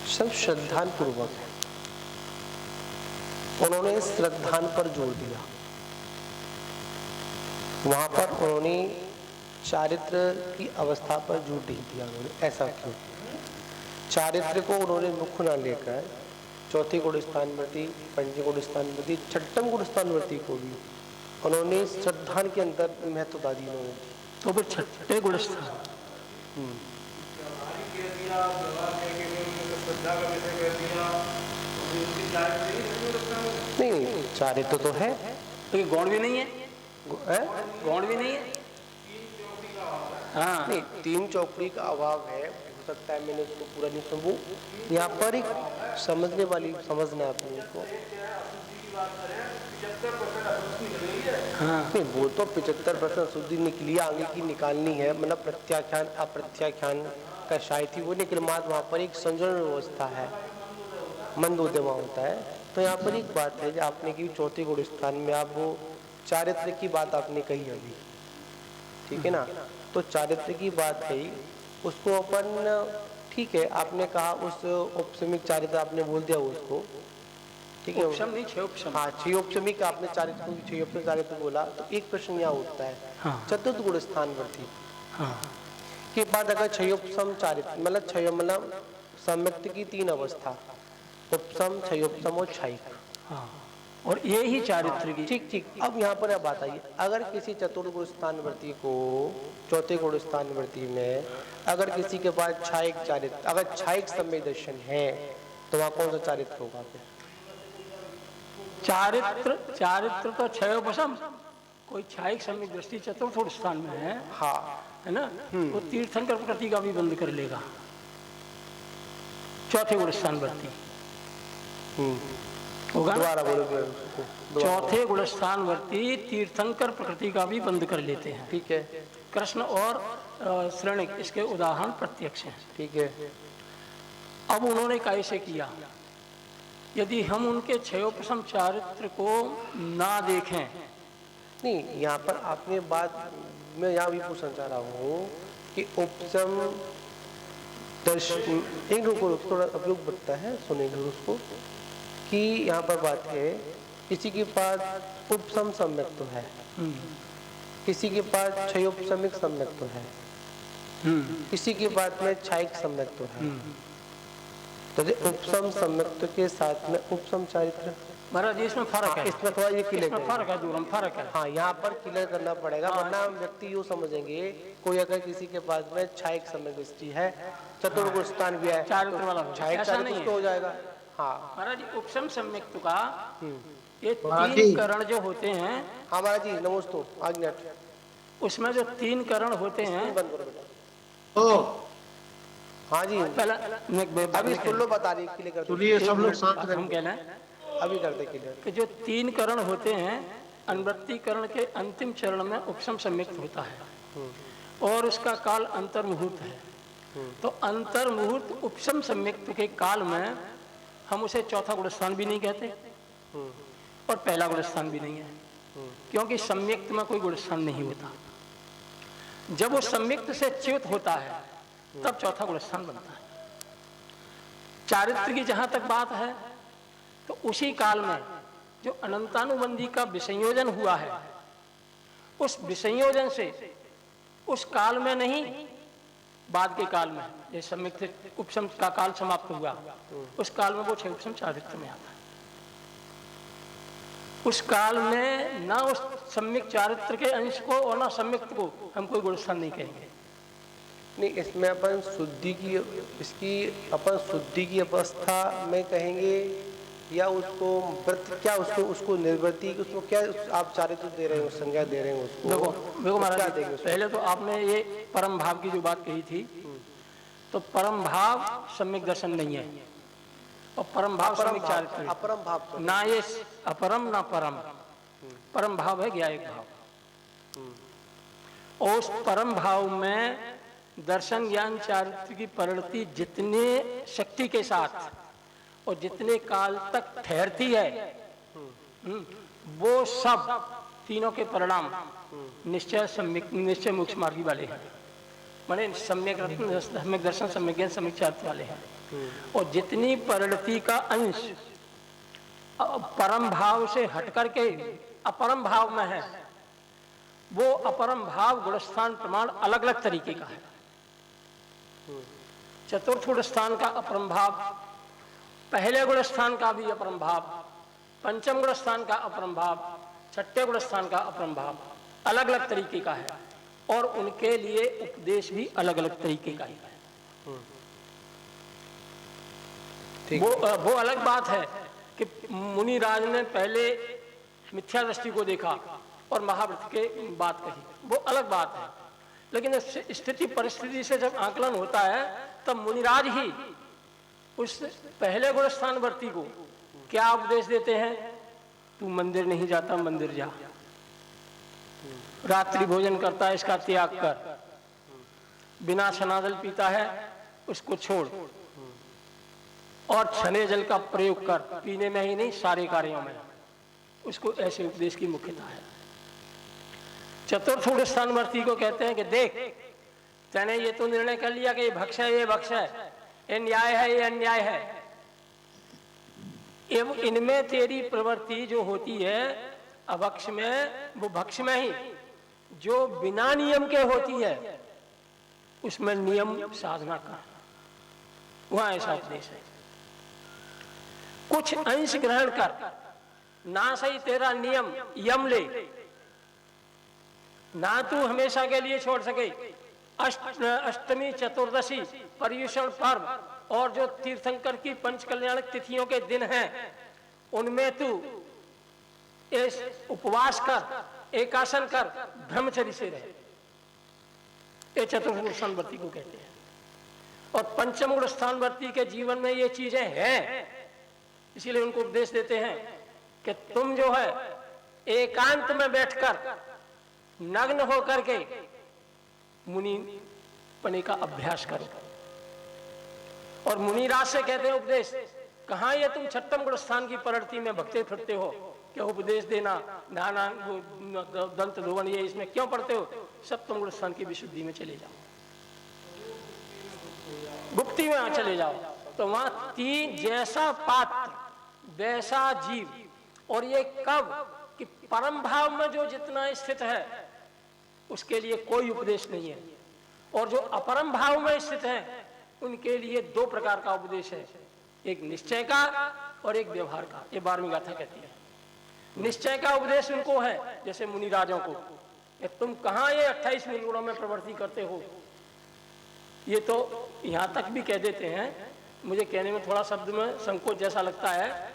सब श्रद्धान पूर्वक है। उन्होंने श्रद्धान पर जोर दिया। वहां पर उन्होंने चारित्र की अवस्था पर जोर नहीं दिया। उन्होंने ऐसा क्यों? चारित्र को उन्होंने मुख्य न लेकर चौथे गुण स्थानवर्ती, पंचम गुण स्थानवर्ती, छठम गुण स्थानवर्ती को भी उन्होंने श्रद्धान के अंदर महत्वता दी उन्होंने। तो फिर छठे गुण स्थान नहीं, चारित्र तो है, तो ये गौण भी नहीं है, गौण भी नहीं है। हाँ नहीं, 3 चौकड़ी का अभाव है, हो सकता है मैंने उसको पूरा नहीं सुनू। यहाँ पर एक समझने वाली समझना अपने को। हाँ नहीं, वो तो 75% शुद्धि निकली, आगे की निकालनी है, मतलब प्रत्याख्यान अप्रत्याख्यान का शायद ही वो निकल मात। वहाँ पर एक संजन व्यवस्था है, मंदोदमा होता है। तो यहाँ पर एक बात है, जो आपने की चौथे गुण स्थान में आप वो चारित्र की बात आपने कही अभी, ठीक है ना, तो चारित्र की बात है, उसको अपन ठीक है, आपने कहा उस उपसमिक चारित्र आपने बोल दिया उसको, ठीक है, उपशम नहीं, 6 उपशम। हाँ, 6 उपसमिक आपने चारित्र को 6 उपसमिक चारित्र बोला, तो एक प्रश्न यहाँ उठता है, हाँ। चतुर्थ गुण स्थानवर्ती हाँ के बाद अगर 6 उपसम चारित्र मतलब 6 मतलब सम्यक्त की 3 अवस्था, उपसम, 6 उपसम और 6, हाँ, और ये ही चारित्र की। ठीक ठीक। अब यहाँ पर अब बात आई, अगर किसी चतुर्थ गुण स्थानवर्ती को चौथे गुण स्थानवर्ती में अगर किसी के पास छायिक चारित्र, अगर छायिक सम्यक दर्शन है, तो वहाँ कौन सा चारित्र होगा फिर? चारित्र तो 6 उपशम, कोई छायिक सम्यक दृष्टि चतुर्थ स्थान में है, हाँ, है ना, वो तीर्थंकर प्रकृति का भी बंद कर लेगा, चौथे गुण स्थानवर्ती होगा। दोबारा बोलो। चौथे गुण स्थानवर्ती तीर्थंकर प्रकृति का भी बंद कर लेते हैं। ठीक है, कृष्ण और श्रेणिक इसके उदाहरण प्रत्यक्ष हैं। ठीक है। अब उन्होंने कैसे किया? यदि हम उनके 6 उपशम चारित्र को ना देखें, नहीं, यहाँ पर आपने बात मैं यहाँ भी पूछना चाह रहा हूँ कि उपसम दर्शन, एक रुको थोड़ा उपयोग बनता है, सुनेंगे उसको, कि यहाँ पर बात है, किसी के पास उपसम सम्यक तो है, किसी के पास 6 उपसमिक सम्यक तो है, किसी के पास में छायिक सम्यक तो है, तो उपसम सम्यक के साथ में उपसम चारित्र, महाराज इसमें फर्क है, इसमें थोड़ा ये क्लियर इसमें फर्क है, दूर फर्क है। हाँ, यहाँ पर क्लियर करना पड़ेगा, वरना हम व्यक्ति यूँ समझेंगे, कोई अगर किसी के पास में छायिक सम्यक दृष्टि है, चतुर्गुण स्थान भी है, चारित्र वाला तो छायिक चारित्र हो जाएगा। हाँ महाराज उपशम सम्यक्त का ये 3 करण जो होते हैं, हाँ महाराज जी, नमस्ते, आज्ञा। उसमें जो 3 करण होते हैं। बंद करो बेटा। ओ हाँ जी, पहला अभी सुन लो, बता रही क्लियर कर दो। सुनिए सब लोग शांत हम रहें। कहना है अभी कर दे क्लियर। कि जो 3 करण होते हैं, अनुवृत्तिकरण के अंतिम चरण में उपसम सम्यक्त होता है और उसका काल अंतर्मुहूर्त है। तो अंतर्मुहूर्त उपसम सम्यक्त के काल में हम उसे चौथा गुणस्थान भी नहीं कहते और पहला गुणस्थान भी नहीं है, क्योंकि सम्यक्त में कोई गुणस्थान नहीं होता। जब वो सम्यक्त से च्युत होता है तब चौथा गुणस्थान बनता है। चारित्र की जहां तक बात है तो उसी काल में जो अनंतानुबंधी का विसंयोजन हुआ है, उस विसंयोजन से उस काल में नहीं, बाद के काल में, ये सम्यक्त उपसम का काल समाप्त हुआ, उस काल में वो 6 उपसम चारित्र में आता है। उस काल में ना उस सम्यक चारित्र के अंश को और ना सम्यक्त को हम कोई गुणस्थान नहीं कहेंगे। नहीं, इसमें अपन शुद्धि की, इसकी अपन शुद्धि की अवस्था में कहेंगे या उसको व्रत, क्या उसको निर्वृत्ति, उसको क्या आप चारित्र दे रहे हो, संज्ञा दे रहे हो उसको? देखो महाराज, पहले तो आपने ये परम भाव की जो बात कही थी, तो परम भाव सम्यक दर्शन नहीं है और परम भाव सम्यक चारित्र है। अपरम भाव ना ये अपरम ना परम, परम भाव है ज्ञायक भाव। और उस परम भाव में दर्शन ज्ञान चारित्र की परिणति जितने शक्ति के साथ और जितने काल तक ठहरती है, वो सब तीनों के परिणाम निश्चय मोक्ष मार्गी वाले हैं, माने सम्यक रत्न, सम्यक दर्शन, सम्यक ज्ञान, सम्यक चारित्र वाले हैं। और जितनी परिणति का अंश परम भाव से हट करके अपरम भाव में है, वो अपरम भाव गुणस्थान प्रमाण अलग अलग तरीके का है। चतुर्थ गुणस्थान का अपरम भाव, पहले गुणस्थान का भी अपरम भाव, पंचम गुणस्थान का अपरम भाव, छठे गुणस्थान का अपरम भाव अलग अलग तरीके का है और उनके लिए उपदेश भी अलग अलग तरीके का ही है। वो अलग बात है कि मुनिराज ने पहले मिथ्या दृष्टि को देखा और महाव्रत के बात कही, वो अलग बात है। लेकिन स्थिति परिस्थिति से जब आकलन होता है तब मुनिराज ही उस पहले गुणस्थानवर्ती को क्या उपदेश देते हैं? तू मंदिर नहीं जाता, मंदिर जा। रात्रि भोजन करता है, इसका त्याग कर। बिना स्नान जल पीता है, उसको छोड़ और छने जल का प्रयोग कर, पीने में ही नहीं सारे कार्यों में। उसको ऐसे उपदेश की मुख्यता है। चतुर्थ गुणस्थानवर्ती को कहते हैं कि देख, तैने ये तो निर्णय कर लिया कि ये भक्ष है, ये भक्ष है, ये न्याय है, ये अन्याय है। एवं इनमें तेरी प्रवृत्ति जो होती है अभक्ष में, वो भक्ष में ही जो बिना नियम के होती है, उसमें नियम साधना कर, वहां ऐसा उपदेश है। कुछ अंश ग्रहण कर, ना सही तेरा नियम यम ले, ना तू हमेशा के लिए छोड़ सके। अष्टमी, चतुर्दशी, पर्युषण पर्व और जो तीर्थंकर की पंच कल्याणक तिथियों के दिन हैं, उनमें तू उपवास कर, एकासन कर, ब्रह्मचर्य से रहे। ये चतुर्थ गुणस्थानवर्ती को कहते हैं। और पंचम गुणस्थानवर्ती के जीवन में ये चीजें हैं, इसीलिए उनको उपदेश देते हैं कि तुम जो है एकांत में बैठकर नग्न होकर के मुनि पने का अभ्यास करो। और मुनिराज से कहते हैं उपदेश, कहाँ ये तुम छठम गुणस्थान की परिणति में भगते फिरते हो, क्या उपदेश देना, नहाना, दंत धोवन, ये इसमें क्यों पढ़ते हो? सप्तम गुणस्थान की विशुद्धि में चले जाओ, गुप्ति में चले जाओ। तो वहां तीन, जैसा पात्र वैसा जीव, और ये कब कि परम भाव में जो जितना स्थित है उसके लिए कोई उपदेश नहीं है, और जो अपरम भाव में स्थित है उनके लिए 2 प्रकार का उपदेश है, एक निश्चय का और एक व्यवहार का। ये 12वीं गाथा कहती है। निश्चय का उपदेश उनको है जैसे मुनि राजों को, कि तुम कहाँ ये 28 मूल गुणों में प्रवृत्ति करते हो। ये तो यहाँ तक भी कह देते हैं, मुझे कहने में थोड़ा शब्द में संकोच जैसा लगता है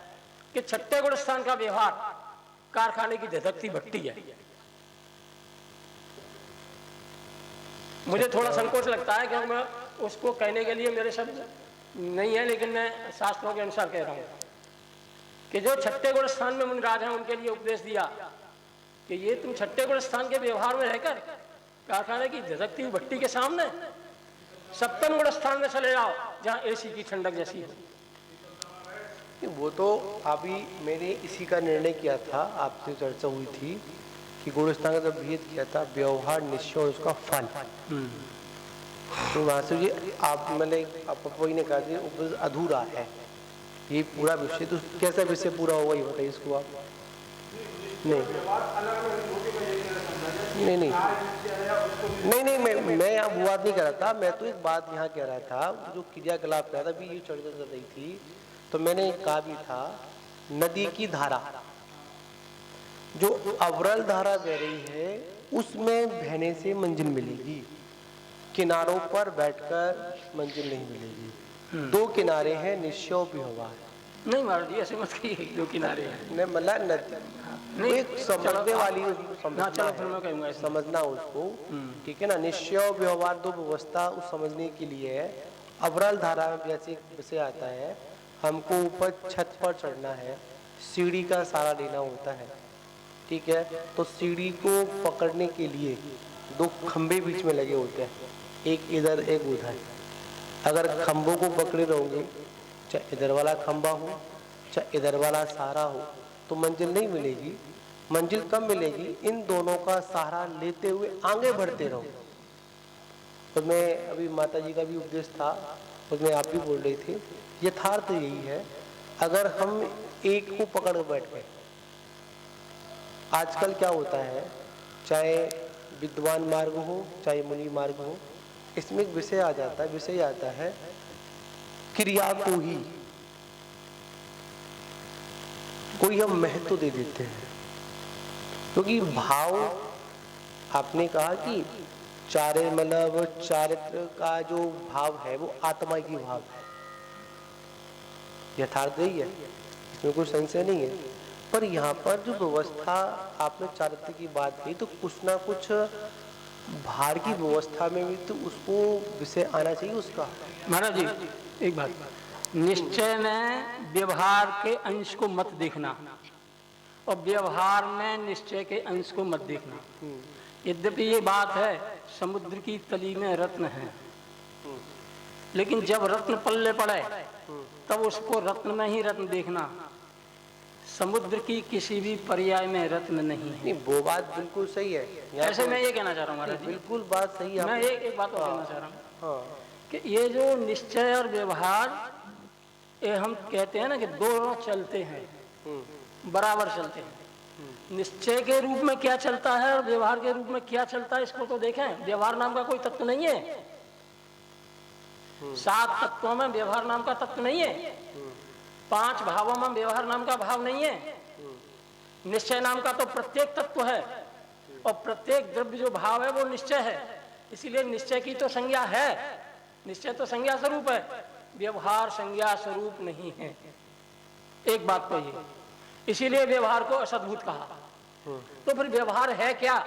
कि छठे गुणस्थान का व्यवहार कारखाने की धधकती भट्टी है। मुझे थोड़ा संकोच लगता है क्योंकि मैं उसको कहने के लिए मेरे शब्द नहीं है, लेकिन मैं शास्त्रों के अनुसार कह रहा हूँ कि जो छठे गुण स्थान में मुनिराज हैं उनके लिए उपदेश दिया कि ये तुम छठे गुण स्थान के व्यवहार में रहकर कारखाने की धधकती हुई भट्टी के सामने सप्तम गुण स्थान में चले जाओ जहाँ एसी की ठंडक जैसी हो। वो तो अभी मैंने इसी का निर्णय किया था, आपसे चर्चा हुई थी कि गुण स्थान का जब भेद किया था व्यवहार निश्चय और उसका फल। तो वहाँ से ये आप मतलब आप वही ने कहा कि उपदेश अधूरा है, ये पूरा विषय तो कैसा विषय पूरा होगा ये बताइए इसको आप। नहीं नहीं नहीं नहीं नहीं मैं यहाँ वो बात नहीं कर रहा था, मैं तो एक बात यहाँ कह रहा था जो क्रियाकलाप कह रहा था अभी ये चर्चा चल रही थी तो मैंने कहा भी था नदी की धारा जो अविरल धारा बह रही है उसमें बहने से मंजिल मिलेगी, किनारों पर बैठकर मंजिल नहीं मिलेगी। दो किनारे हैं निश्चय और व्यवहार। नहीं महाराज जी ऐसे मत कहिए, दो किनारे हैं नहीं मतलब नदी एक समझने वाली समझना उसको, ठीक है ना। निश्चय और व्यवहार दो व्यवस्था उस समझने के लिए है। अविरल धारा में जैसे विषय आता है हमको ऊपर छत पर चढ़ना है, सीढ़ी का सहारा लेना होता है, ठीक है। तो सीढ़ी को पकड़ने के लिए दो खंभे बीच में लगे होते हैं, एक इधर एक उधर। अगर खंभों को पकड़े रहोगे, चाहे इधर वाला खंभा हो चाहे इधर वाला सहारा हो, तो मंजिल नहीं मिलेगी। मंजिल कब मिलेगी? इन दोनों का सहारा लेते हुए आगे बढ़ते रहो। तो मैं अभी माता जी का भी उपदेश था उसमें आप भी बोल रहे थे, यथार्थ यही है। अगर हम एक को पकड़ कर बैठ गए, आजकल क्या होता है चाहे विद्वान मार्ग हो चाहे मुनि मार्ग हो, इसमें एक विषय आ जाता है, विषय आता है क्रिया को ही कोई हम महत्व दे देते हैं, क्योंकि भाव आपने कहा कि चारित्र का जो भाव है वो आत्मा की भाव है, यथार्थ यही है, इसमें कोई संशय नहीं है। पर यहाँ पर जो व्यवस्था आपने चारित्र की बात की तो कुछ ना कुछ भार की व्यवस्था में भी तो उसको विषय आना चाहिए उसका। महाराज जी एक बात, निश्चय में व्यवहार के अंश को मत देखना और व्यवहार में निश्चय के अंश को मत देखना। यद्यपि ये बात है समुद्र की तली में रत्न है, लेकिन जब रत्न पल्ले पड़े तब उसको रत्न में ही रत्न देखना, समुद्र की किसी भी पर्याय में रत्न नहीं है। वो बात बिल्कुल सही है। ऐसे मैं ये कहना चाह रहा हूँ महाराज जी, बिल्कुल बात सही है। मैं एक बात और कहना चाह रहा हूँ कि ये जो निश्चय और व्यवहार ये हम कहते हैं ना कि दोनों चलते हैं, बराबर चलते हैं। निश्चय के रूप में क्या चलता है और व्यवहार के रूप में क्या चलता है इसको तो देखें। व्यवहार नाम का कोई तत्व नहीं है, 7 तत्वों में व्यवहार नाम का तत्व नहीं है, 5 भावों में व्यवहार नाम का भाव नहीं है। निश्चय नाम का तो प्रत्येक तत्व है और प्रत्येक द्रव्य जो भाव है वो निश्चय है, इसीलिए निश्चय की तो संज्ञा है, निश्चय तो संज्ञा स्वरूप है, व्यवहार संज्ञा स्वरूप नहीं है। एक बात तो ये, इसीलिए व्यवहार को असद्भुत कहा। तो फिर व्यवहार है क्या?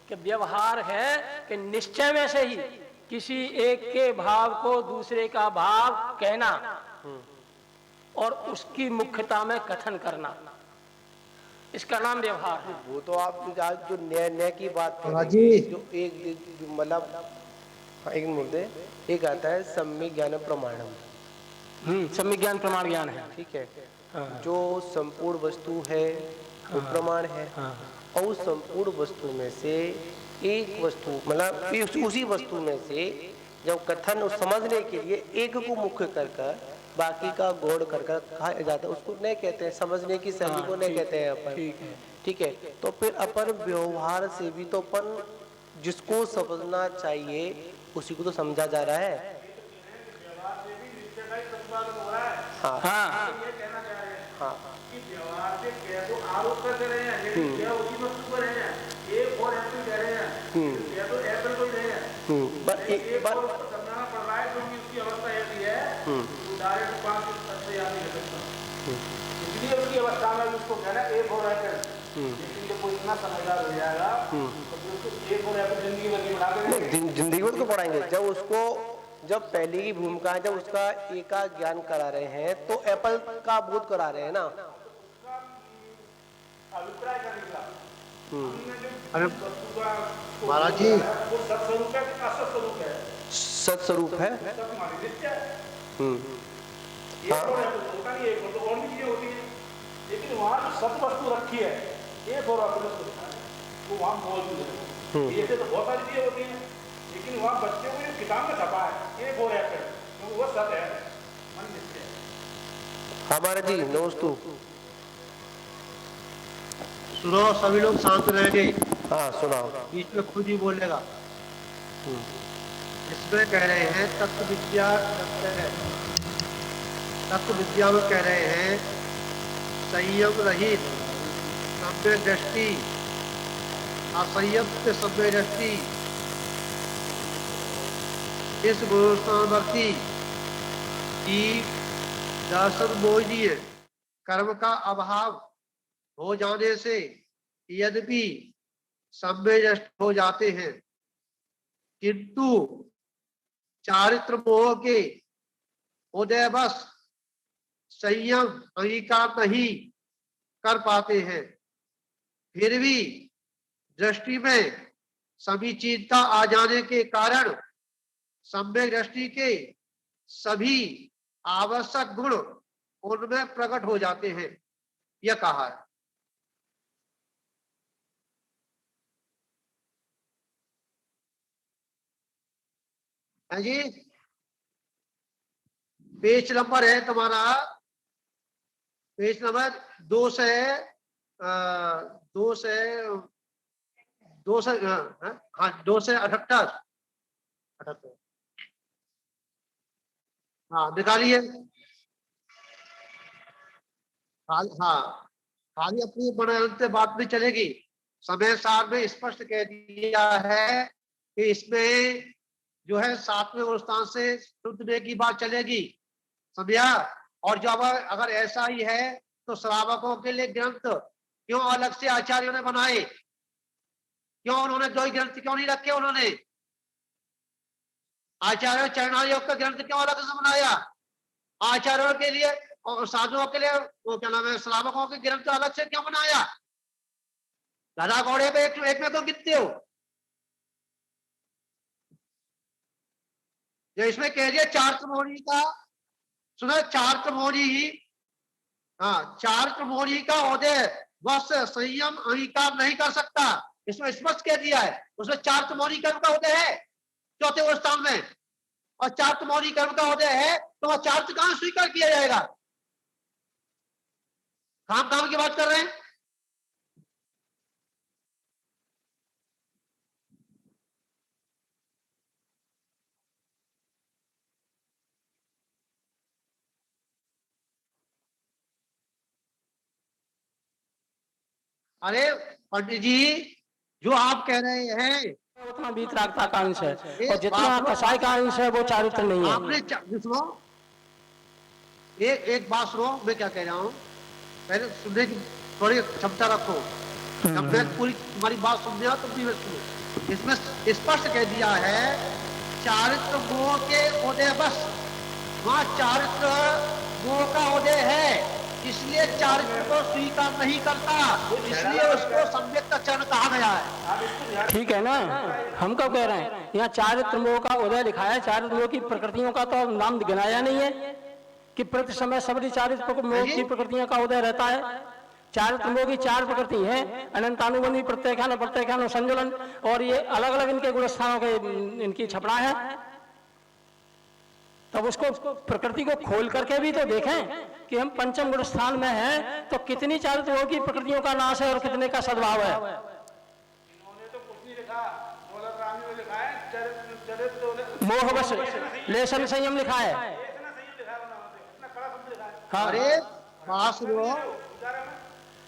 कि व्यवहार है कि निश्चय में से ही किसी एक के भाव को दूसरे का भाव कहना और उसकी मुख्यता में कथन करना, इसका नाम व्यवहार है। वो तो आप आज जो न्याय की बात कर रहे हैं, जो एक मतलब एक मुद्दे एक आता है सम्यक ज्ञान प्रमाणम। सम्यक ज्ञान प्रमाण ज्ञान है, ठीक है। जो संपूर्ण वस्तु है वो प्रमाण है और उस संपूर्ण वस्तु में से एक वस्तु मतलब उसी वस्तु में से जब कथन समझने के लिए एक को मुख्य कर बाकी का गौड़ कर कहा जाता है, उसको नहीं कहते हैं, समझने की शैली को नहीं कहते हैं अपन, ठीक है। तो फिर अपन व्यवहार से भी तो अपन जिसको समझना चाहिए उसी को तो समझा जा रहा है। हाँ हाँ हाँ व्यवहार से क्या तो आरोप कर रहे हैं, लेकिन क्या उसी वस्तु पर है, एक और एप्पल कह रहे हैं, क्या तो एप्पल को ही रहे हैं, पर एक बार समझाना पड़ रहा है क्योंकि उसकी अवस्था ऐसी है तो डायरेक्ट 5 से याद नहीं कर सकता, इसलिए उसकी अवस्था में उसको कहना एक और एप्पल। लेकिन जब कोई इतना समझदार हो जाएगा तो उसको एक और एप्पल जिंदगी भर की बना देंगे। जिंदगी भर को पढ़ाएंगे। जब पहली की भूमिका है, जब उसका ए का ज्ञान करा रहे हैं तो एप्पल का बोध करा रहे हैं ना। उसका अभिप्राय का निकला। अरे महाराज जी, वो सत्स्वरूप है कि असत्स्वरूप है? सत्स्वरूप है। सत्य मानी नित्य है। हाँ। एक और एप्पल होता नहीं, एक और तो और भी चीजें होती हैं, लेकिन वहाँ जो सत्य वस्तु रखी है एक और एप्पल को दिखा है, वो वहाँ मौजूद है। ऐसे तो बहुत सारी चीजें होती हैं, लेकिन वहाँ बच्चों को जो किताब में छपा है एक और एप्पल, तो वो सत्य है, मन नित्य है। हमारे जी नोस्तु। सुनो, सभी लोग शांत रहेंगे। हाँ सुनाओ। बीच में खुद ही बोलेगा। इसमें कह रहे हैं तत्व विद्या, तत्व विद्या में कह रहे हैं संयम रहित सम्य दृष्टि, असंयम से सम्य दृष्टि, इस गुणस्थानवर्ती की दर्शन मोहनीय कर्म का अभाव हो जाने से यद्यपि सम्य दृष्टि हो जाते हैं, किंतु चारित्र मोह के उदयवश संयम अंगीकार नहीं कर पाते हैं। फिर भी दृष्टि में समीचीनता आ जाने के कारण सम्यक दृष्टि के सभी आवश्यक गुण उनमें प्रकट हो जाते हैं, यह कहा है। है जी, पेज नंबर है तुम्हारा, पेज नंबर 2 से 78। हाँ निकालिए। हाँ, खाली अपनी बड़े बात भी चलेगी। समय सार में स्पष्ट कह दिया है कि इसमें जो है 7वें स्थान से शुद्धने की बात चलेगी, समझा। और जब अगर ऐसा ही है तो श्रावकों के लिए ग्रंथ क्यों अलग से आचार्यों ने बनाए? क्यों उन्होंने 2 ही ग्रंथ क्यों नहीं रखे? उन्होंने आचार्य चरणायोग का ग्रंथ क्यों अलग से बनाया? आचार्यों के लिए और साधुओं के लिए वो क्या नाम है, श्रावकों के ग्रंथ अलग से क्यों बनाया? गधा घोड़े पे एक में तो गिनते हो। जो इसमें कह दिया चारित्र मोहनी का, सुना, चारित्र मोहनी ही, हाँ, चारित्र मोहनी का उदय बस संयम अंगीकार नहीं कर सकता, इसमें स्पष्ट कह दिया है। उसमें चारित्र मोहनी कर्म का उदय है 4वें स्थान में, और चारित्र मोहनी कर्म का उदय है तो वह चारित्र कहां स्वीकार किया जाएगा? काम की बात कर रहे हैं। अरे पंडित जी, जो आप कह रहे हैं उतना वीतरागता का अंश है, और जितना कसाई का अंश है वो चारित्र नहीं है। आपने सुनो, एक बात सुनो, मैं क्या कह रहा हूँ, पहले सुनने की थोड़ी क्षमता रखो। जब मैं पूरी तुम्हारी बात सुनने आओ तुम भी सुनो। इसमें स्पष्ट कह दिया है चारित्र मोह के उदय बस, वहां चारित्र मोह का उदय है, इसलिए चारित्र को स्वीकार नहीं करता, इसलिए उसको सम्यक का चरण कहा गया है। ठीक है ना, हम कब कह रहे हैं यहाँ चारित्र मोह का उदय लिखा है। चारित्र मोह की प्रकृतियों का तो नाम गिनाया नहीं है कि प्रति समय सभी चारित्र मोह की प्रकृतियों का उदय रहता है। चारित्र मोह की 4 प्रकृति हैं, अनंतानुबंधी, प्रत्याख्यान, प्रत्याख्यान, संजुलन, और ये अलग अलग इनके गुणस्थानों के इनकी छपड़ा है। तब उसको प्रकृति को खोल करके भी तो देखें कि हम पंचम गुण स्थान में हैं, तो कितनी चारित्रों की प्रकृतियों का नाश है और कितने का सद्भाव है। इन्होंने तो कुछ नहीं लिखा, मौलवी रामी में लिखा है चरित्र मोह बस लेशन संयम लिखा है। इतना सही लिखा है उन्होंने, इतना कड़ा शब्द लिखा है। हाँ, अरे बात सुनो,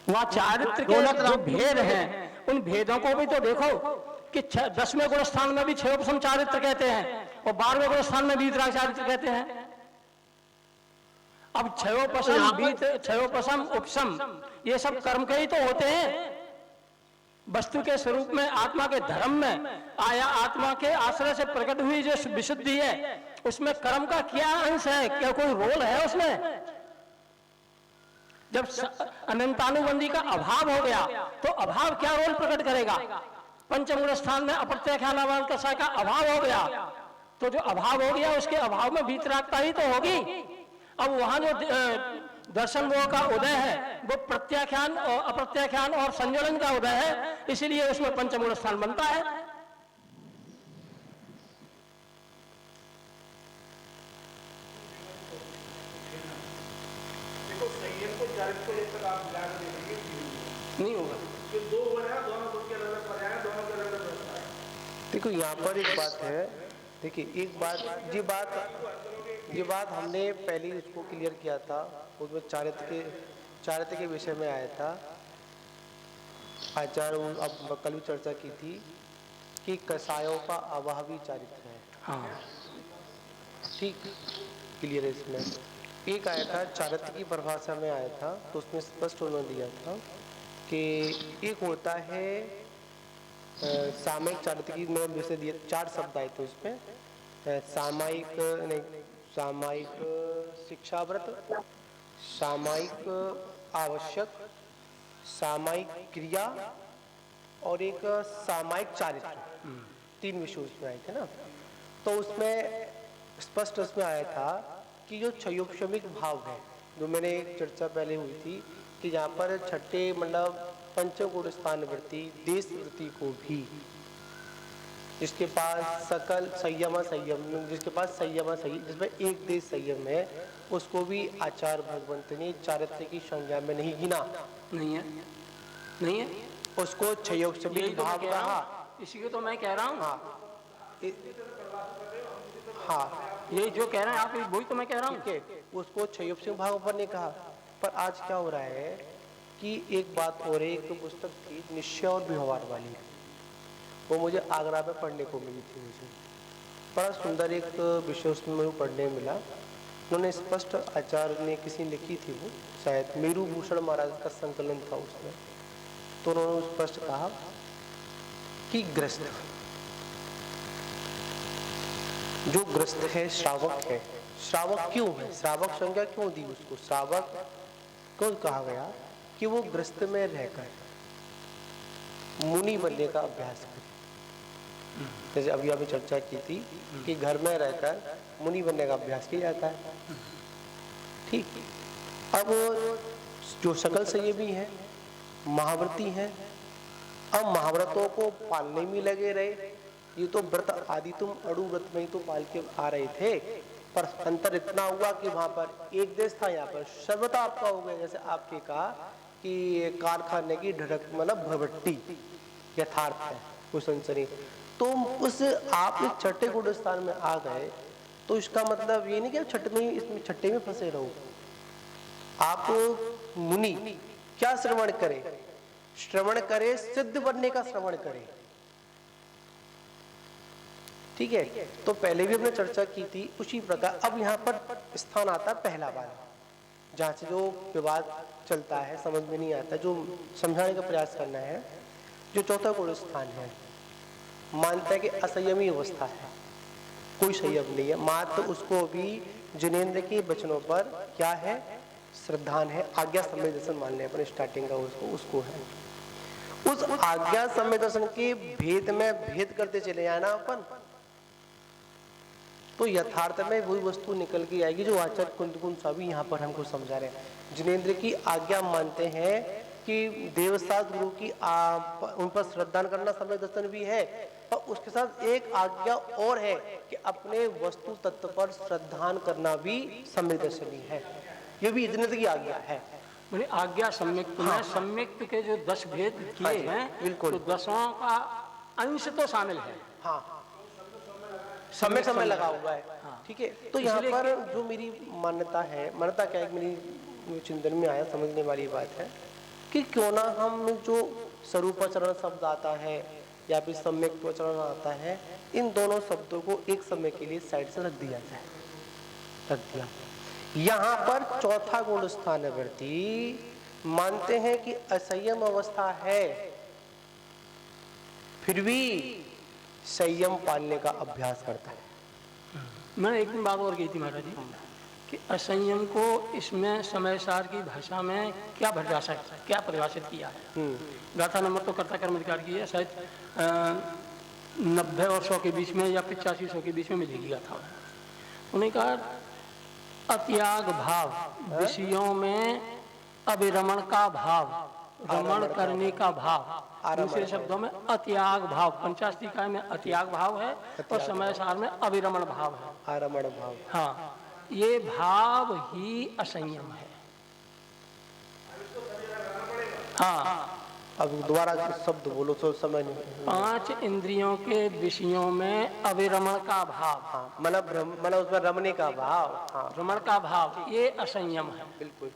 वहाँ चारित्र के जो भेद हैं उन भेदों को भी तो देखो कि 10वें गुण स्थान में भी 6 उपसम चारित्र कहते हैं और 12वें गुण स्थान में वीतराग चारित्र कहते हैं। अब 6 उपसम उपसम ये सब कर्म के ही तो होते हैं। वस्तु के स्वरूप में, आत्मा के धर्म में आया, आत्मा के आश्रय से प्रकट हुई जो विशुद्धि है, उसमें कर्म का क्या अंश है, क्या कोई रोल है उसमें? जब अनंतानुबंधी का अभाव हो गया तो अभाव क्या रोल प्रकट करेगा? पंचमूल स्थान में अप्रत्यक्षानुमान कषाय का अभाव हो गया तो जो अभाव हो गया उसके अभाव में वीतरागता ही तो होगी। अब वहां जो दर्शन वो का उदय है वो प्रत्याख्यान और अप्रत्याख्यान और संयोजन का उदय है, इसीलिए उसमें पंचमूल स्थान बनता है। देखो संयम को चारित्र को जब तक आप मिला कर देखेंगे नहीं होगा। जो दो वर्ड है दोनों के अलग अलग पर्याय हैं, दोनों के अलग अलग व्यवस्था है। देखो यहाँ पर एक बात है, देखिए एक बात ये बात हमने पहले ही उसको क्लियर किया था, उसमें चारित्र के विषय में आया था। आचार्य अब कल भी चर्चा की थी कि कसायों का अभावी चारित्र है। हाँ ठीक, क्लियर है। इसमें एक आया था चारित्र की परिभाषा में आया था, तो उसमें स्पष्ट उन्होंने दिया था कि एक होता है सामयिक चारित्र की, मैं जैसे दिए 4 शब्द आए थे उसमें, सामयिक शिक्षाव्रत, सामयिक आवश्यक, सामयिक क्रिया और एक सामयिक चारित्र, 3 विषय उसमें आए थे ना। तो उसमें स्पष्ट उसमें आया था कि जो क्षयोपशमिक भाव है, जो मैंने एक चर्चा पहले हुई थी कि यहाँ पर छठे मतलब पंचगुण स्थान वृत्ति, देश वृत्ति को भी, जिसके पास सकल संयम, जिसके पास संयम जिसमें एक देश संयम है, उसको भी आचार्य भगवंत ने चारित्र की संज्ञा में नहीं गिना। नहीं है, नहीं है, उसको क्षयोपशमिक भाव कहा। इसी को तो मैं कह रहा हूँ। हाँ, ये जो कह रहे हैं आप, वही तो मैं कह रहा हूँ। ठीक है, उसको क्षयोपशमिक भाव पर ने कहा। पर आज क्या हो रहा है कि एक बात और एक तो पुस्तक थी निश्चय और व्यवहार वाली, वो मुझे आगरा में पढ़ने को मिली थी। मुझे बड़ा सुंदर एक विषय उसमें पढ़ने मिला। उन्होंने स्पष्ट, आचार्य ने किसी लिखी थी, वो शायद मेरू भूषण महाराज का संकलन था उसमें, तो उन्होंने स्पष्ट कहा कि ग्रस्त, जो ग्रस्त है श्रावक है। श्रावक क्यों है? श्रावक संज्ञा क्यों दी उसको? श्रावक क्यों कहा गया? कि वो ग्रस्त में रहकर मुनि बनने का अभ्यास करे। जैसे अभी अभी चर्चा की थी कि घर में रहकर मुनि बनने का अभ्यास किया जाता है। ठीक, अब जो सकल संयमी है, महाव्रती है, अब महाव्रतों को पालने में लगे रहे। ये तो व्रत आदि तुम अड़ु व्रत में ही तो पाल के आ रहे थे, पर अंतर इतना हुआ कि वहां पर एक देश था, यहाँ पर सर्वथा आपका हो गया। जैसे आपके कहा कि कारखाने की ढड़क मतलब भभट्टी यथार्थ है उस संसरी, तो उस आप छठे गुण स्थान में आ गए, तो इसका मतलब ये नहीं कि छठ में इसमें छठे में फंसे रहो। आप मुनि क्या श्रवण करे? श्रवण करे सिद्ध बनने का श्रवण करे। ठीक है, तो पहले भी हमने चर्चा की थी उसी प्रकार। अब यहाँ पर स्थान आता है पहला बार, जहाँ से जो विवाद चलता है, समझ में नहीं आता, जो समझाने का प्रयास करना है। जो चौथा गुण स्थान है, मानता है कि असंयमी अवस्था है, कोई संयम नहीं है, मात्र उसको भी जिनेंद्र के वचनों पर क्या है? श्रद्धान है, आज्ञा सम्य दर्शन मान लें अपन स्टार्टिंग का, उसको है। उस आज्ञा सम्य दर्शन के भेद में भेद करते चले जाना अपन, तो यथार्थ में वही वस्तु निकल के आएगी जो आचार्य कुंद स्वामी यहाँ पर हमको समझा रहे हैं। जिनेंद्र की आज्ञा मानते हैं कि देवशास्त्र गुरु की उन पर श्रद्धान करना समय दर्शन भी है, और उसके साथ एक आज्ञा और है कि अपने वस्तु तत्व पर श्रद्धान करना भी समय दर्शनी है। ये भी जिनेंद्र की आज्ञा है। बोले आज्ञा सम्यक्त में सम्यक्त के जो 10 भेद किए हैं, बिल्कुल, तो 10 का अंश तो शामिल है। हाँ, समय लगा हुआ है। ठीक है, तो यहाँ पर जो मेरी मान्यता है, मान्यता क्या है, मेरी चिंतन में आया, समझने वाली बात है कि क्यों ना हम जो स्वरूपाचरण शब्द आता है या फिर सम्यक्त्वाचरण आता है, इन दोनों शब्दों को एक समय के लिए साइड से रख दिया जाए। रख दिया। यहाँ पर चौथा गुण स्थान वृत्ति मानते हैं कि असंयम अवस्था है, फिर भी संयम पालने का अभ्यास करता है। मैंने एक बात और कही थी महाराज जी कि असंयम को इसमें समय सार की भाषा में क्या परिभाषित किया है। गाथा नंबर तो कर्ता कर्म अधिकार की है, शायद 90 और 100 के बीच में या 85-100 के बीच में मिलेगी गाथा। उन्होंने कहा अत्याग भाव, विषयों में अभिरमण का भाव, रमण करने का भाव, दूसरे शब्दों में अत्याग भाव। पंचाष्टिकाय में अत्याग भाव है और समय सार में अभिरमण भाव है, आरमण भाव। हाँ, ये भाव ही असंयम है। हाँ, अब दोबारा शब्द बोलो तो समझ नहीं। 5 इंद्रियों के विषयों में अभिरमण का भाव, हाँ, मतलब उसमें रमने का भाव, हाँ, रमण का भाव, ये असंयम है। बिल्कुल।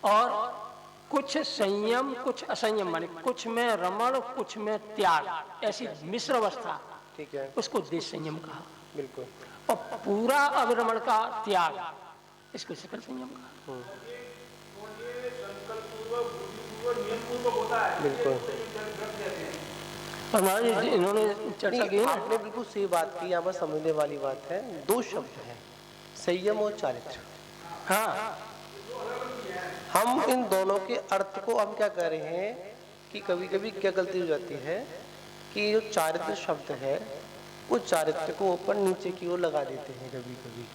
और कुछ संयम कुछ असंयम, माने कुछ में रमण कुछ में त्याग, ऐसी मिश्र अवस्था, ठीक है, उसको देश संयम कहा। बिल्कुल। और पूरा अविरमण का त्याग, इसको सकल संयम कहा। बिल्कुल। और महाराज जी इन्होंने चर्चा की ना, आपने बिल्कुल सही बात की। यहाँ पर समझने वाली बात है, 2 शब्द है, संयम और चारित्र। हाँ, हम इन दोनों के अर्थ को हम क्या कर रहे हैं कि कभी कभी क्या गलती हो जाती है कि जो चारित्र शब्द है वो चारित्र को ऊपर नीचे की ओर लगा देते हैं कभी कभी,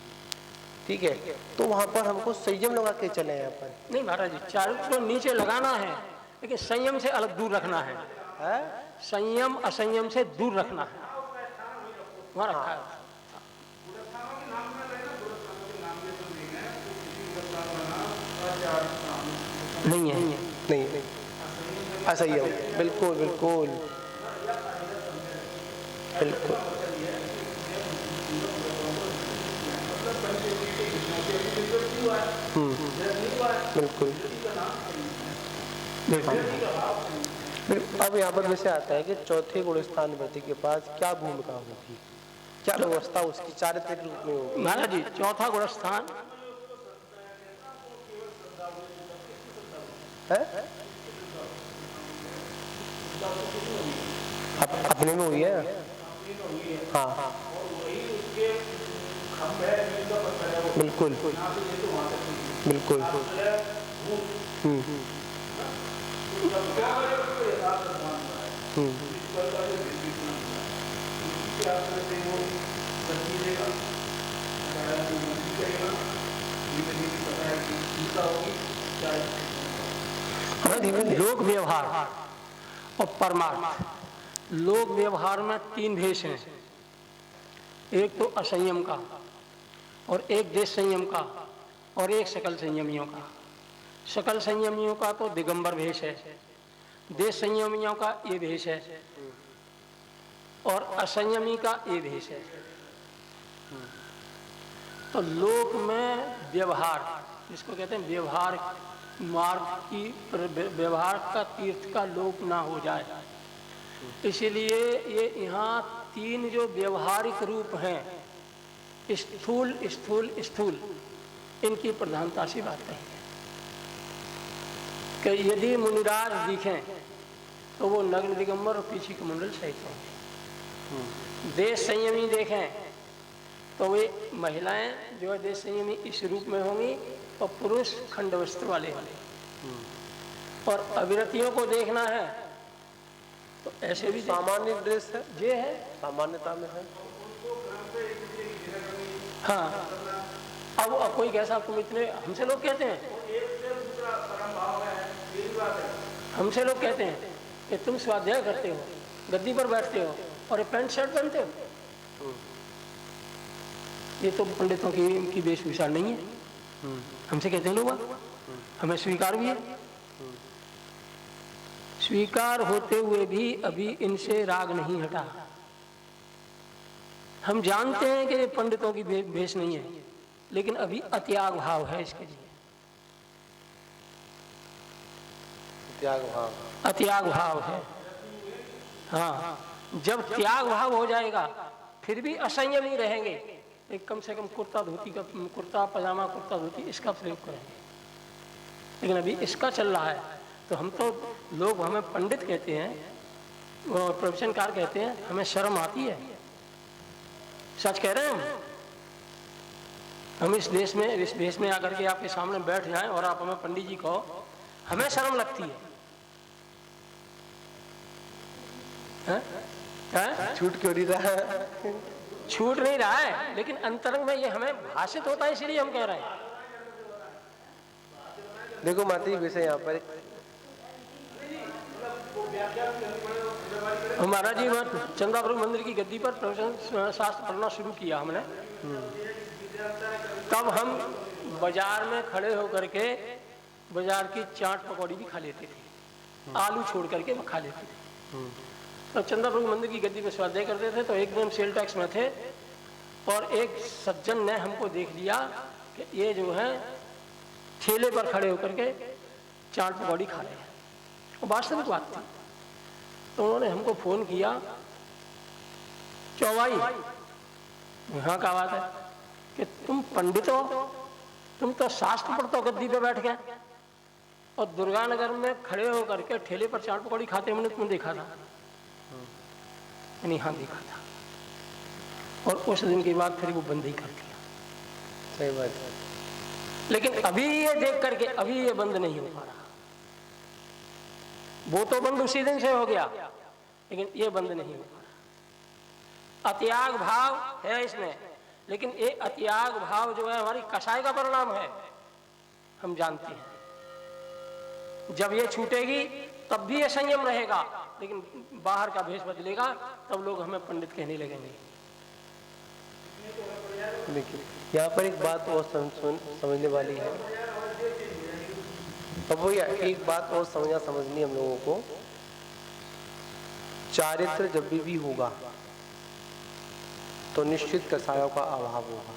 ठीक है। तो वहां पर हमको संयम लगा के चले यहाँ पर। नहीं महाराज जी, चारित्र को नीचे लगाना है, लेकिन संयम से अलग दूर रखना है। संयम असंयम से दूर रखना है, वहां रखा है। नहीं है, नहीं, असंयम, बिल्कुल बिल्कुल बिल्कुल। बिल्कुल। अब यहाँ पर वैसे आता है कि चौथे गुण स्थान व्यक्ति के पास क्या भूमिका होगी, क्या व्यवस्था उसकी चारित्रिक रूप में होगी। महाराज जी चौथा गुण स्थान है, अपने में हुई है। हाँ हाँ, बिल्कुल बिल्कुल। लोक व्यवहार और परमार्थ। लोक व्यवहार में 3 भेष हैं, एक तो असंयम का, और एक देश संयम का, और एक सकल संयमियों का। सकल संयमियों का तो दिगंबर भेष है, देश संयमियों का ये भेष है, और असंयमी का ये भेष है। तो लोक में व्यवहार, जिसको कहते हैं व्यवहार मार्ग की, व्यवहार का तीर्थ का लोप ना हो जाए, इसीलिए ये यहाँ 3 जो व्यवहारिक रूप हैं, स्थूल स्थूल स्थूल, इनकी प्रधानता से बात कही है कि यदि मुनिराज दिखें तो वो नग्न दिगंबर और पीछे कमंडल सहित होंगे। देश संयमी देखें तो वे महिलाएं जो है देश संयमी इस रूप में होंगी और पुरुष खंड वस्त्र वाले होंगे। और अविरतियों को देखना है तो ऐसे भी सामान्य ड्रेस है, ये है सामान्यता में है। हाँ, अब कोई कैसा, तुम इतने, हमसे लोग कहते हैं, हमसे लोग कहते हैं कि तुम स्वाध्याय करते हो, गद्दी पर बैठते हो और ये पैंट शर्ट पहनते हो, ये तो पंडितों की वेशभूषा नहीं है। हमसे कहते हैं लोग, हमें स्वीकार भी है। स्वीकार होते हुए भी अभी इनसे राग नहीं हटा। हम जानते हैं कि ये पंडितों की भेष नहीं है, लेकिन अभी अत्याग भाव है इसके लिए। अत्याग भाव है। हाँ, जब त्याग भाव हो जाएगा फिर भी असंयम ही रहेंगे, एक कम से कम कुर्ता धोती का, कुर्ता पजामा कुर्ता धोती इसका प्रयोग करेंगे। लेकिन अभी इसका चल रहा है, तो हम तो लोग हमें पंडित कहते हैं, प्रवचनकार कहते हैं हमें शर्म आती है, सच कह रहे हैं हम इस देश में आकर के आपके सामने बैठ जाएं और आप हमें पंडित जी कहो, हमें शर्म लगती है, हैं? छूट क्यों नहीं रहा है? छूट नहीं रहा है, लेकिन अंतरंग में ये हमें भाषित होता है, इसलिए हम कह रहे हैं। देखो माता जी, वैसे यहाँ पर महाराज जी चंद्रापुर मंदिर की गद्दी पर प्रवचन शास्त्र पढ़ना शुरू किया हमने, तब हम बाजार में खड़े होकर के बाजार की चाट पकौड़ी भी खा लेते थे, आलू छोड़ करके खा लेते थे। तो चंद्रापुर मंदिर की गद्दी पे स्वाध्याय करते थे, तो एक दिन सेल टैक्स में थे और एक सज्जन ने हमको देख लिया कि ये जो है ठेले पर खड़े होकर के चाट पकौड़ी खा रहे हैं, वो वास्तविक बात थी। तो उन्होंने हमको फोन किया, चौवाई यहाँ का बात है कि तुम पंडित हो, तुम तो शास्त्र पढ़ते हो गद्दी पे बैठ गए और दुर्गानगर में खड़े होकर के ठेले पर चाट पकौड़ी खाते हमने तुम्हें देखा था। हाँ देखा था, और उस दिन के बाद फिर वो बंद ही कर दिया। सही बात है। लेकिन अभी ये देख करके अभी ये बंद नहीं हो पा रहा, वो तो बंद उसी दिन से हो गया, लेकिन ये बंद नहीं हो पा रहा। अत्याग भाव है इसमें, लेकिन ये अत्याग भाव जो है हमारी कसाई का परिणाम है, हम जानते हैं। जब ये छूटेगी तब भी ये संयम रहेगा, लेकिन बाहर का भेष बदलेगा, तब लोग हमें पंडित कहने लगेंगे। देखिए यहाँ पर एक बात और समझने वाली है। अब भैया एक बात और समझनी हम लोगों को, चारित्र जब भी होगा तो निश्चित कसायों का अभाव होगा।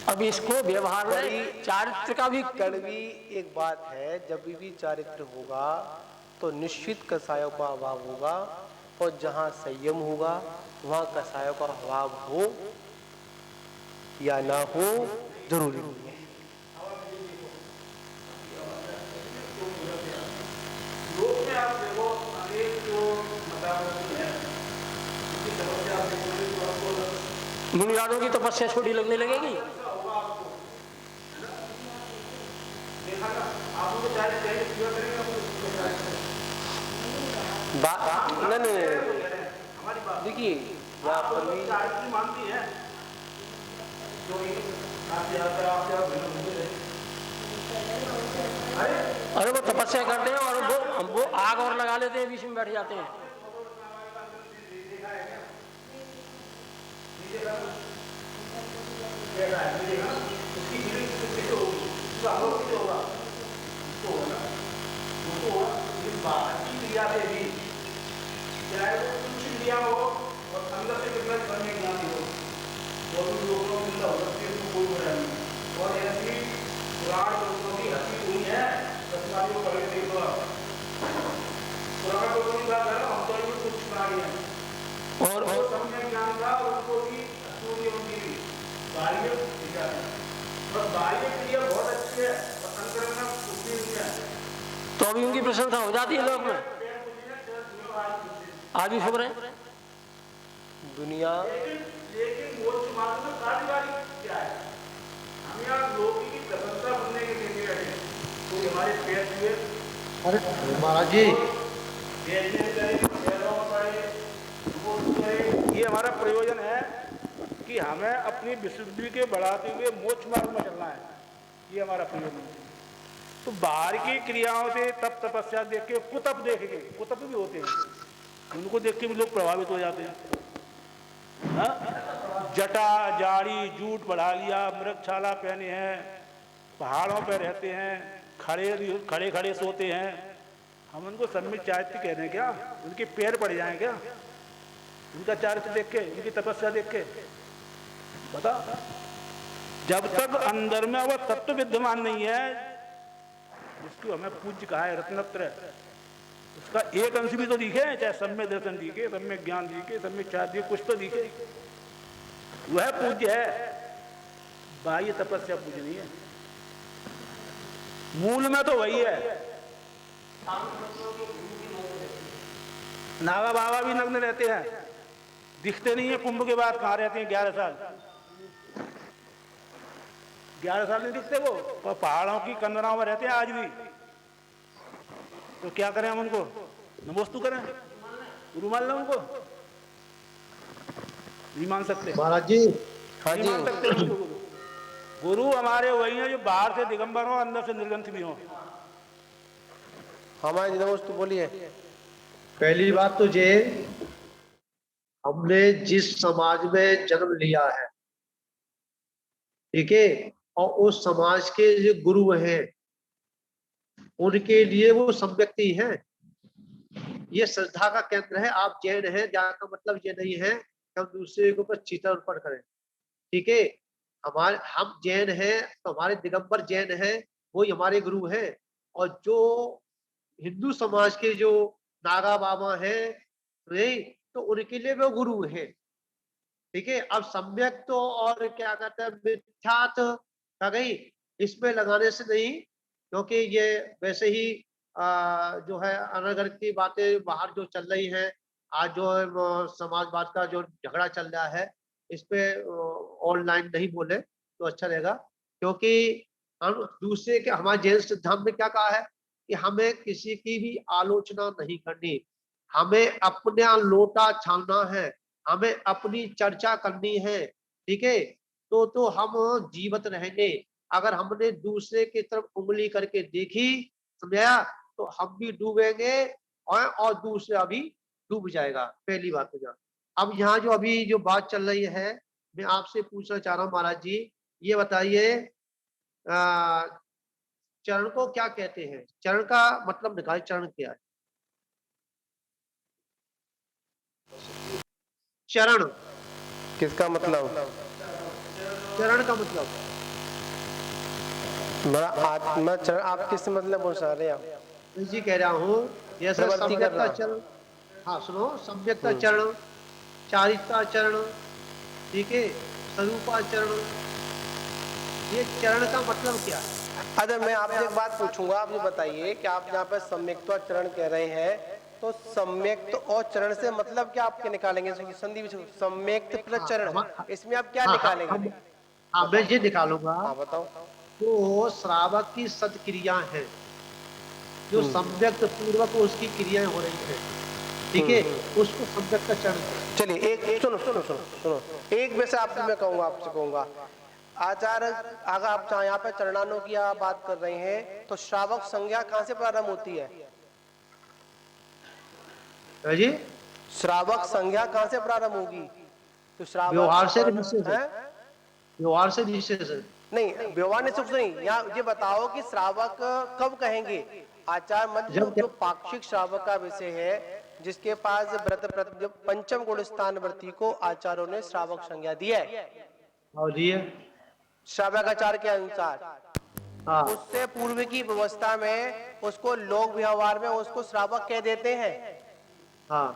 अब इसको व्यवहार में चारित्र का भी कड़वी एक बात है, जब भी चारित्र होगा तो निश्चित कसायों का अभाव होगा, और जहाँ संयम होगा वहाँ कसायों का अभाव हो या ना हो जरूरी नहीं है। मुनियारों की तपस्या छोटी लगने लगेगी। नहीं देखिए यहाँ पर भी अरे वो तपस्या करते हैं और वो आग और लगा लेते हैं, बीच में बैठ जाते हैं। और तो अभी उनकी प्रशंसा हो जाती है लोग में, आज भी शुक्र है दुनिया। लेकिन मोक्ष मार्ग में कार्यवाही क्या है? हम यहाँ लोगों की प्रशंसा बनने के लिए बैठे, तो हमारे पेट हुए। अरे महाराज जी, ये हमारा प्रयोजन है कि हमें अपनी विशुद्धि के बढ़ाते हुए मोक्ष मार्ग में चलना है, ये हमारा प्रयोजन है। तो बाहर की क्रियाओं से तप तपस्या देख के कुतप देख के, कुतप भी होते हैं, उनको देख के भी लोग प्रभावित हो जाते हैं। हाँ? जटा जाड़ी जूट बढ़ा लिया, मृगछाला पहने हैं, पहाड़ों पर रहते हैं, खड़े खड़े सोते हैं, हम उनको सम्मित चारित्र कहते हैं क्या? उनके पैर पड़ जाएं क्या? उनका चारित्र देख के, उनकी तपस्या देख के बता। जब तक अंदर में वह तत्व विद्यमान नहीं है जिसको हमें पूज्य कहा है, रत्नत्र, उसका एक अंश भी तो दिखे, चाहे सम्य दर्शन दिखे, सम्य ज्ञान दिखे, सम्य चार दिखे, कुछ तो दिखे, वह पूज्य है। बाह्य तपस्या पूज्य नहीं है, मूल में तो वही है। नागा बाबा भी नग्न रहते हैं, दिखते नहीं है। कुंभ के बाद कहाँ रहते हैं 11 साल? 11 साल नहीं दिखते वो, और पहाड़ों की कंदराओं में रहते हैं आज भी। तो क्या करें हम उनको? नमोस्तु करें? रुमाल लें उनको? नहीं मान सकते। महाराज जी, हाँ नहीं जी, मान सकते उनको गुरु। गुरु हमारे वही हैं जो बाहर से दिगंबर हो, अंदर से निर्ग्रंथ भी हो। हमारे नमोस्तु तो बोलिए। पहली बात तो ये, हमने जिस समाज में जन्म लिया है, ठीक है, और उस समाज के जो गुरु हैं उनके लिए वो सब व्यक्ति हैं। ये श्रद्धा का केंद्र है। आप जैन हैं, जान का मतलब ये नहीं है कि हम दूसरे के ऊपर चिता अर्पण करें, ठीक है। हम जैन हैं तो हमारे दिगंबर जैन हैं, वो ही हमारे गुरु हैं। और जो हिंदू समाज के जो नागा बाबा हैं, नहीं, तो उनके लिए वो गुरु हैं, ठीक है। अब सम्यक तो और क्या कहते हैं मिथ्यात का गई, इसमें लगाने से नहीं, क्योंकि ये वैसे ही जो है अनर्गल की बातें बाहर जो चल रही हैं, आज जो समाजवाद का जो झगड़ा चल रहा है, इस पे ऑनलाइन नहीं बोले तो अच्छा रहेगा। क्योंकि हम दूसरे के, हमारे जैन सिद्धांत में क्या कहा है कि हमें किसी की भी आलोचना नहीं करनी, हमें अपना लोटा छानना है, हमें अपनी चर्चा करनी है, ठीक है। तो हम जीवित रहेंगे। अगर हमने दूसरे की तरफ उंगली करके देखी, समझाया, तो हम भी डूबेंगे और दूसरा भी डूब जाएगा। पहली बात तो। अब यहाँ जो अभी जो बात चल रही है, मैं आपसे पूछना चाह रहा हूँ महाराज जी, ये बताइए चरण को क्या कहते हैं? चरण का मतलब निकाल, चरण क्या है? चरण किसका मतलब? चरण का मतलब बड़ा आत्मा चरण। आप किस मतलब बोल रहे हैं आप? जी कह रहा हूँ, जैसे प्रवृत्ति कर सम्यकता रहा। चरण, हाँ सुनो, सम्यकता चरण, चारित्रा चरण, ठीक है, स्वरूपा चरण, ये चरण का मतलब क्या है? अच्छा, मैं आपसे एक बात पूछूंगा, आप ये बताइए कि आप यहाँ पर सम्यक्त्वा चरण कह रहे हैं, तो सम्यक्त और चरण से मतलब क्या आपके निकालेंगे? संधि सम्यक्त प्लस हाँ चरण, इसमें आप क्या हाँ निकालेंगे? हाँ, मैं बताओ। ये निकालूंगा। हाँ बताओ। तो श्रावक की सत्क्रिया है, जो सम्यक्त पूर्वक उसकी क्रियाएं हो रही है, ठीक है, उसको सम्यक्त चरण कहते हैं। चलिए एक सुनो सुनो सुनो सुनो, एक वैसे आपसे मैं कहूंगा, आपसे कहूंगा आचार्य, अगर आप यहाँ पे चरणानों की आप बात कर रहे हैं, तो श्रावक संज्ञा कहाँ से प्रारंभ होती है? है जी, श्रावक संज्ञा कहाँ से प्रारंभ होगी? तो श्रावक व्यवहार से अपन निश्चय से, है? व्यवहार से निश्चय से। नहीं, व्यवहार निश्चय से नहीं। यहाँ ये बताओ कि श्रावक कब कहेंगे? आचार मत जब जो पाक्षिक श्रावक का विषय है, जिसके पास जो पंचम गुण स्थान वृत्ति को आचार्यों ने श्रावक संज्ञा दिया है, और ये, श्रावकाचार के अनुसार। हाँ उससे पूर्व की व्यवस्था में उसको लोक व्यवहार में उसको श्रावक कह देते हैं, हाँ,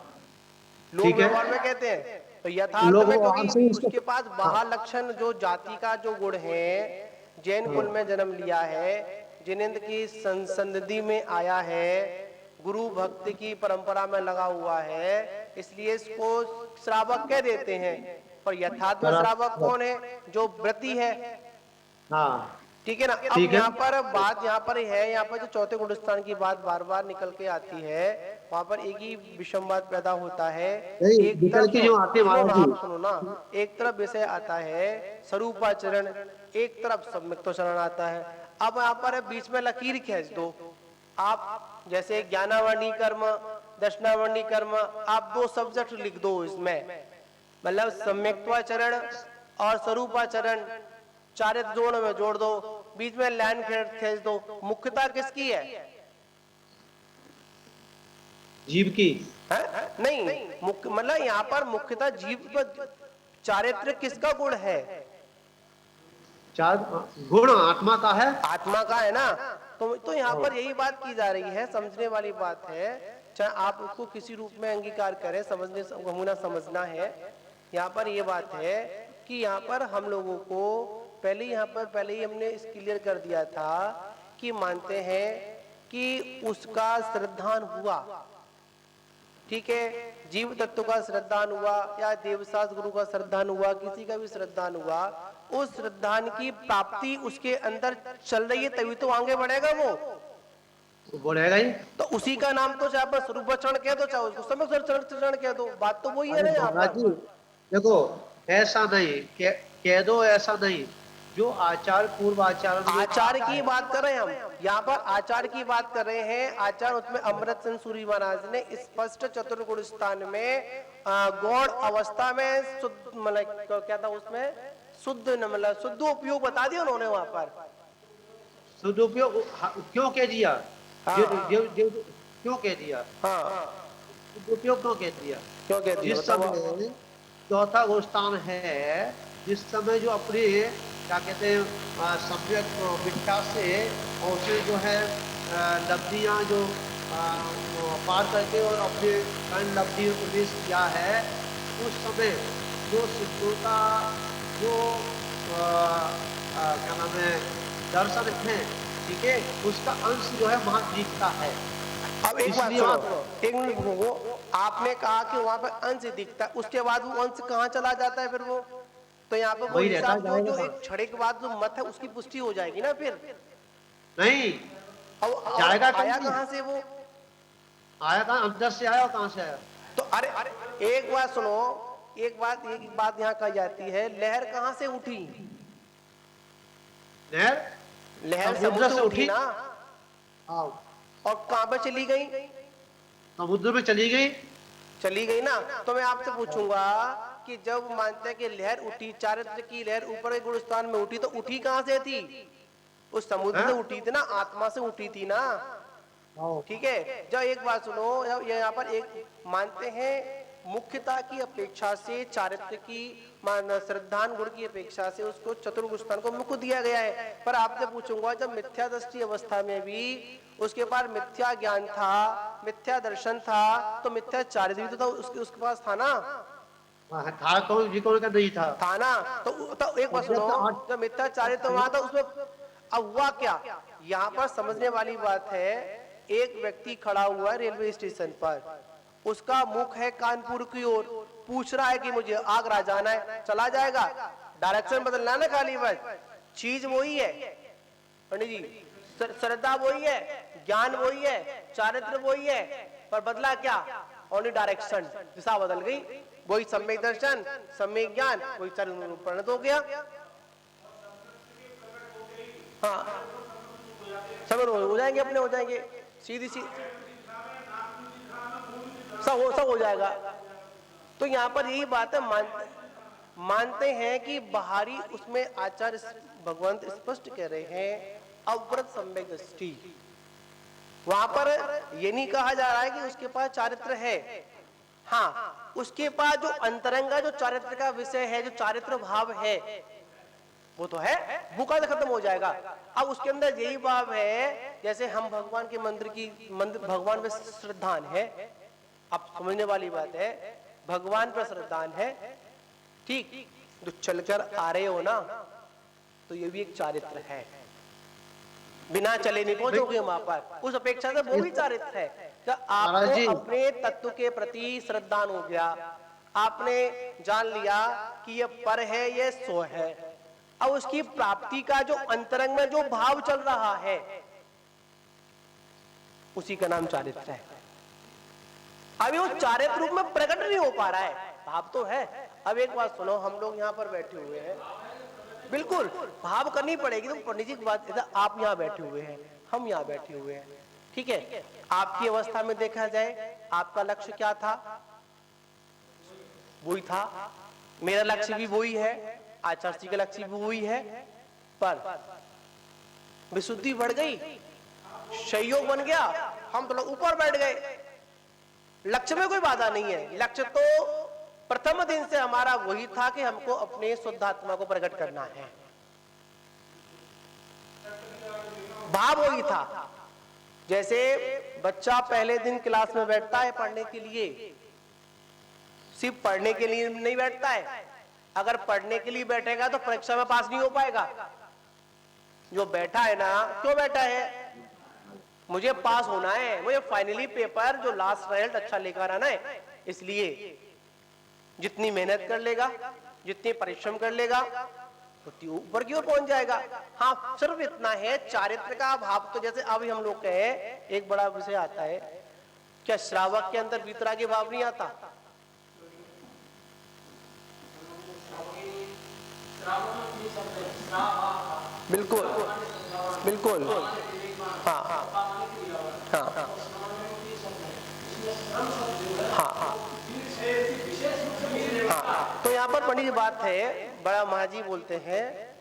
लोक ठीक व्यवहार में है, कहते हैं। तो यथार्थ लोग में वहां से क्योंकि इसको, उसके पास हाँ महालक्षण जो जाति का जो गुण है, जैन कुल में जन्म लिया है, जिनेन्द्र की संसंदधि में आया है, गुरु भक्ति की परंपरा में लगा हुआ है, इसलिए इसको श्रावक कह देते हैं। पर यथार्थ में श्रावक कौन है? जो व्रती है, हाँ, ठीक है ना। अब ठीक है, यहाँ पर बात यहाँ पर है, यहाँ पर जो चौथे गुण स्थान की बात बार बार निकल के आती है, वहां पर एक ही विषमवाद पैदा होता है। नहीं एक निकल तरफ के जो आते हैं सुनो ना, महाराज आप जी, सुनो ना, एक तरफ विषय आता है स्वरूपाचरण, एक तरफ सम्यक्तोचरण आता है। अब यहाँ पर बीच में लकीर खींच दो आप, जैसे ज्ञानावर्णी कर्म, दर्शनावर्णी कर्म, आप दो सब्जेक्ट लिख दो इसमें, मतलब सम्यक्त्वाचरण और स्वरूपाचरण चारित्र जोड़ में जोड़ दो, बीच में लाइन खींच दो। मुख्यता किसकी है? जीव की, नहीं, मुख्य मतलब यहाँ पर मुख्यता जीव पर, चारित्र किसका गुण है? चार गुण आत्मा का है, आत्मा का है ना। तो यहाँ पर यही बात की जा रही है, समझने वाली बात है, चाहे आप उसको किसी रूप में अंगीकार करें, समझने नमूना समझना है। यहाँ पर ये बात है कि यहाँ पर हम लोगों को पहले ही हमने इस क्लियर कर दिया था कि मानते हैं कि उसका श्रद्धान हुआ, ठीक है, जीव तत्व का श्रद्धान हुआ या देवसास गुरु का श्रद्धान हुआ, किसी का भी श्रद्धान हुआ, उस श्रद्धान की प्राप्ति उसके अंदर चल रही है, तभी तो आगे बढ़ेगा वो बोलेगा ही। तो उसी का नाम तो चाहे आप स्वरूप चरण कह दो, चाहे उसको समय चरण कह दो, बात तो वही है ना यहाँ महाराज जी पर। देखो, ऐसा नहीं कह दो, ऐसा नहीं, जो आचार पूर्व आचार आचार की बात कर रहे हैं हम यहाँ पर, आचार की बात कर रहे हैं। आचार उसमें अमृत सिंह सूरी महाराज ने स्पष्ट चतुर्गुण स्थान में गौण अवस्था में शुद्ध, मतलब क्या था उसमें, शुद्ध मतलब शुद्ध उपयोग बता दिया उन्होंने वहां पर। सदुपयोग क्यों कह दिया? हाँ, क्यों कह दिया? हाँ, सदुपयोग क्यों कह दिया? क्यों कह दिया? जिस समय चौथा गोस्थान है, जिस समय जो अपने क्या कहते हैं सम्यक मिथ्या से और उससे जो है लब्धियां जो पार करके और अपने कर्ण लब्धि प्रवेश किया है, उस समय जो सिद्धों जो क्या नाम है दर्शन है, ठीक है, उसका अंश जो है वहां दिखता है। अब एक बात सुनो, एक मिनट वो आपने कहा कि वहां पर अंश दिखता है, उसके बाद वो अंश कहाँ चला जाता है फिर वो, तो यहाँ पर वो वही रहता हिसाब जो जाएगा। एक छड़े के बाद जो मत है उसकी पुष्टि हो जाएगी ना फिर। नहीं अब जाएगा आया कहीं? कहाँ से वो? आया कहाँ? अंदर से आया और कहाँ से आया? तो अरे एक बात सुनो, एक बात यहाँ कही जाती है, लहर कहाँ से उठी? लहर समुद्र से उठी ना, हाँ, और कहाँ पे चली गई? समुद्र में चली गई ना। तो मैं आपसे पूछूंगा कि जब मानते हैं कि लहर उठी, चारित्र की लहर ऊपर के गुणस्थान में उठी, तो उठी कहाँ से थी? उस समुद्र से उठी थी ना, आत्मा से उठी थी ना, ठीक है। जब एक बात सुनो, यहाँ पर एक मानते हैं मुख्यता की अपेक्षा से, चारित्र की श्रद्धान गुण की अपेक्षा से उसको चतुर्गुस्थान को मुख्य दिया गया है। पर आपसे पूछूंगा, जब मिथ्या दृष्टि अवस्था में भी उसके पास मिथ्या ज्ञान था, मिथ्या दर्शन था, तो मिथ्या चारित्र भी तो उसके पास था ना? था कौन जी? कौन का नहीं था ना? तो एक बात सुनो, जब मिथ्या चारित्र वहां था उसमें, अब हुआ क्या? यहाँ पर समझने वाली बात है, एक व्यक्ति खड़ा हुआ है रेलवे स्टेशन पर, उसका मुख है कानपुर की ओर, पूछ रहा है कि मुझे आगरा जाना है, चला जाएगा? डायरेक्शन बदलना ना खाली, बस चीज वही है पंडित जी, श्रद्धा वही है, ज्ञान वही है, चारित्र वही है, पर बदला क्या? ओनली डायरेक्शन, दिशा बदल गई। वही सम्यक दर्शन, सम्यक ज्ञान, वही चारित्र परिणत हो गया। हाँ, सब हो जाएंगे, अपने हो जाएंगे, सीधी सब हो जाएगा। तो यहाँ पर यही बात है, मानते हैं कि बाहरी उसमें आचार्य भगवान स्पष्ट कह रहे हैं अव्रत सम्यक दृष्टि, वहां पर ये नहीं कहा जा रहा है कि उसके पास चारित्र है। हाँ, उसके पास जो अंतरंगा जो चारित्र का विषय है, जो चारित्र भाव है, वो तो है, वो कहाँ खत्म हो जाएगा? अब उसके अंदर यही भाव है, जैसे हम भगवान के मंदिर भगवान में श्रद्धान है, अब समझने वाली बात है, भगवान पर श्रद्धान है, ठीक, तो चलकर आ रहे हो ना, तो ये भी एक चारित्र है, बिना चले नहीं पहुंचोगे वहां पर, उस अपेक्षा से वो भी चारित्र है। तो आपको अपने तत्व के प्रति श्रद्धान हो गया, आपने जान लिया कि ये पर है, ये सो है, अब उसकी प्राप्ति का जो अंतरंग में जो भाव चल रहा है, उसी का नाम चारित्र है। अभी वो चारित्र रूप में प्रकट नहीं हो पा रहा है, भाव तो है। अब एक बात सुनो, हम लोग यहाँ पर बैठे हुए हैं, बिल्कुल भाव करनी पड़ेगी, तो पंडित जी की बात, आप यहाँ बैठे हुए हैं, हम यहाँ बैठे हुए हैं, ठीक है, आपकी अवस्था में देखा जाए आपका लक्ष्य क्या था? वही था, मेरा लक्ष्य भी वही है, आचार्य जी का लक्ष्य भी वही है, पर विशुद्धि बढ़ गई, संयोग बन गया, हम तो ऊपर बैठ गए, लक्ष्य में कोई बाधा नहीं है। लक्ष्य तो प्रथम दिन से हमारा वही था कि हमको अपने शुद्ध आत्मा को प्रकट करना है, भाव वही था। जैसे बच्चा पहले दिन क्लास में बैठता है पढ़ने के लिए, सिर्फ पढ़ने के लिए नहीं बैठता है, अगर पढ़ने के लिए बैठेगा तो परीक्षा में पास नहीं हो पाएगा। जो बैठा है ना, क्यों बैठा है? मुझे पास होना है, मुझे फाइनली पेपर जो लास्ट रिजल्ट अच्छा लेकर आना है। इसलिए जितनी मेहनत कर लेगा, जितनी परिश्रम कर लेगा, उतनी ऊपर की ओर पहुंच जाएगा। हाँ, सिर्फ इतना है, चारित्र का भाव तो जैसे अभी हम लोग कहे एक बड़ा विषय आता है, क्या श्रावक के अंदर वीतरागी भाव नहीं आता? बिल्कुल बिल्कुल, हाँ हाँ हाँ हाँ हाँ। तो यहाँ पर पंडित जी बात है, बड़ा महाजी बोलते हैं,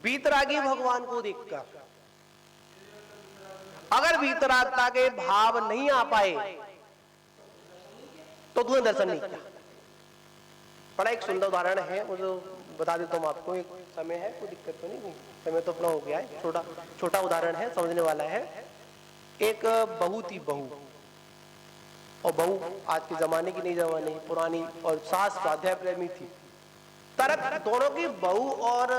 वीतरागी भगवान को देखकर अगर वीतरागता के भाव नहीं आ पाए तो तुम्हें दर्शन नहीं किया। बड़ा एक सुंदर उदाहरण है, मुझे बता देता हूँ आपको। एक समय है, कोई दिक्कत तो नहीं, समय तो अपना हो गया है, छोटा उदाहरण है, समझने वाला है। एक बहू थी, बहू और बहू आज के जमाने की नहीं, जमाने की पुरानी, और सास स्वाध्याय प्रेमी थी। तरक दोनों की बहू और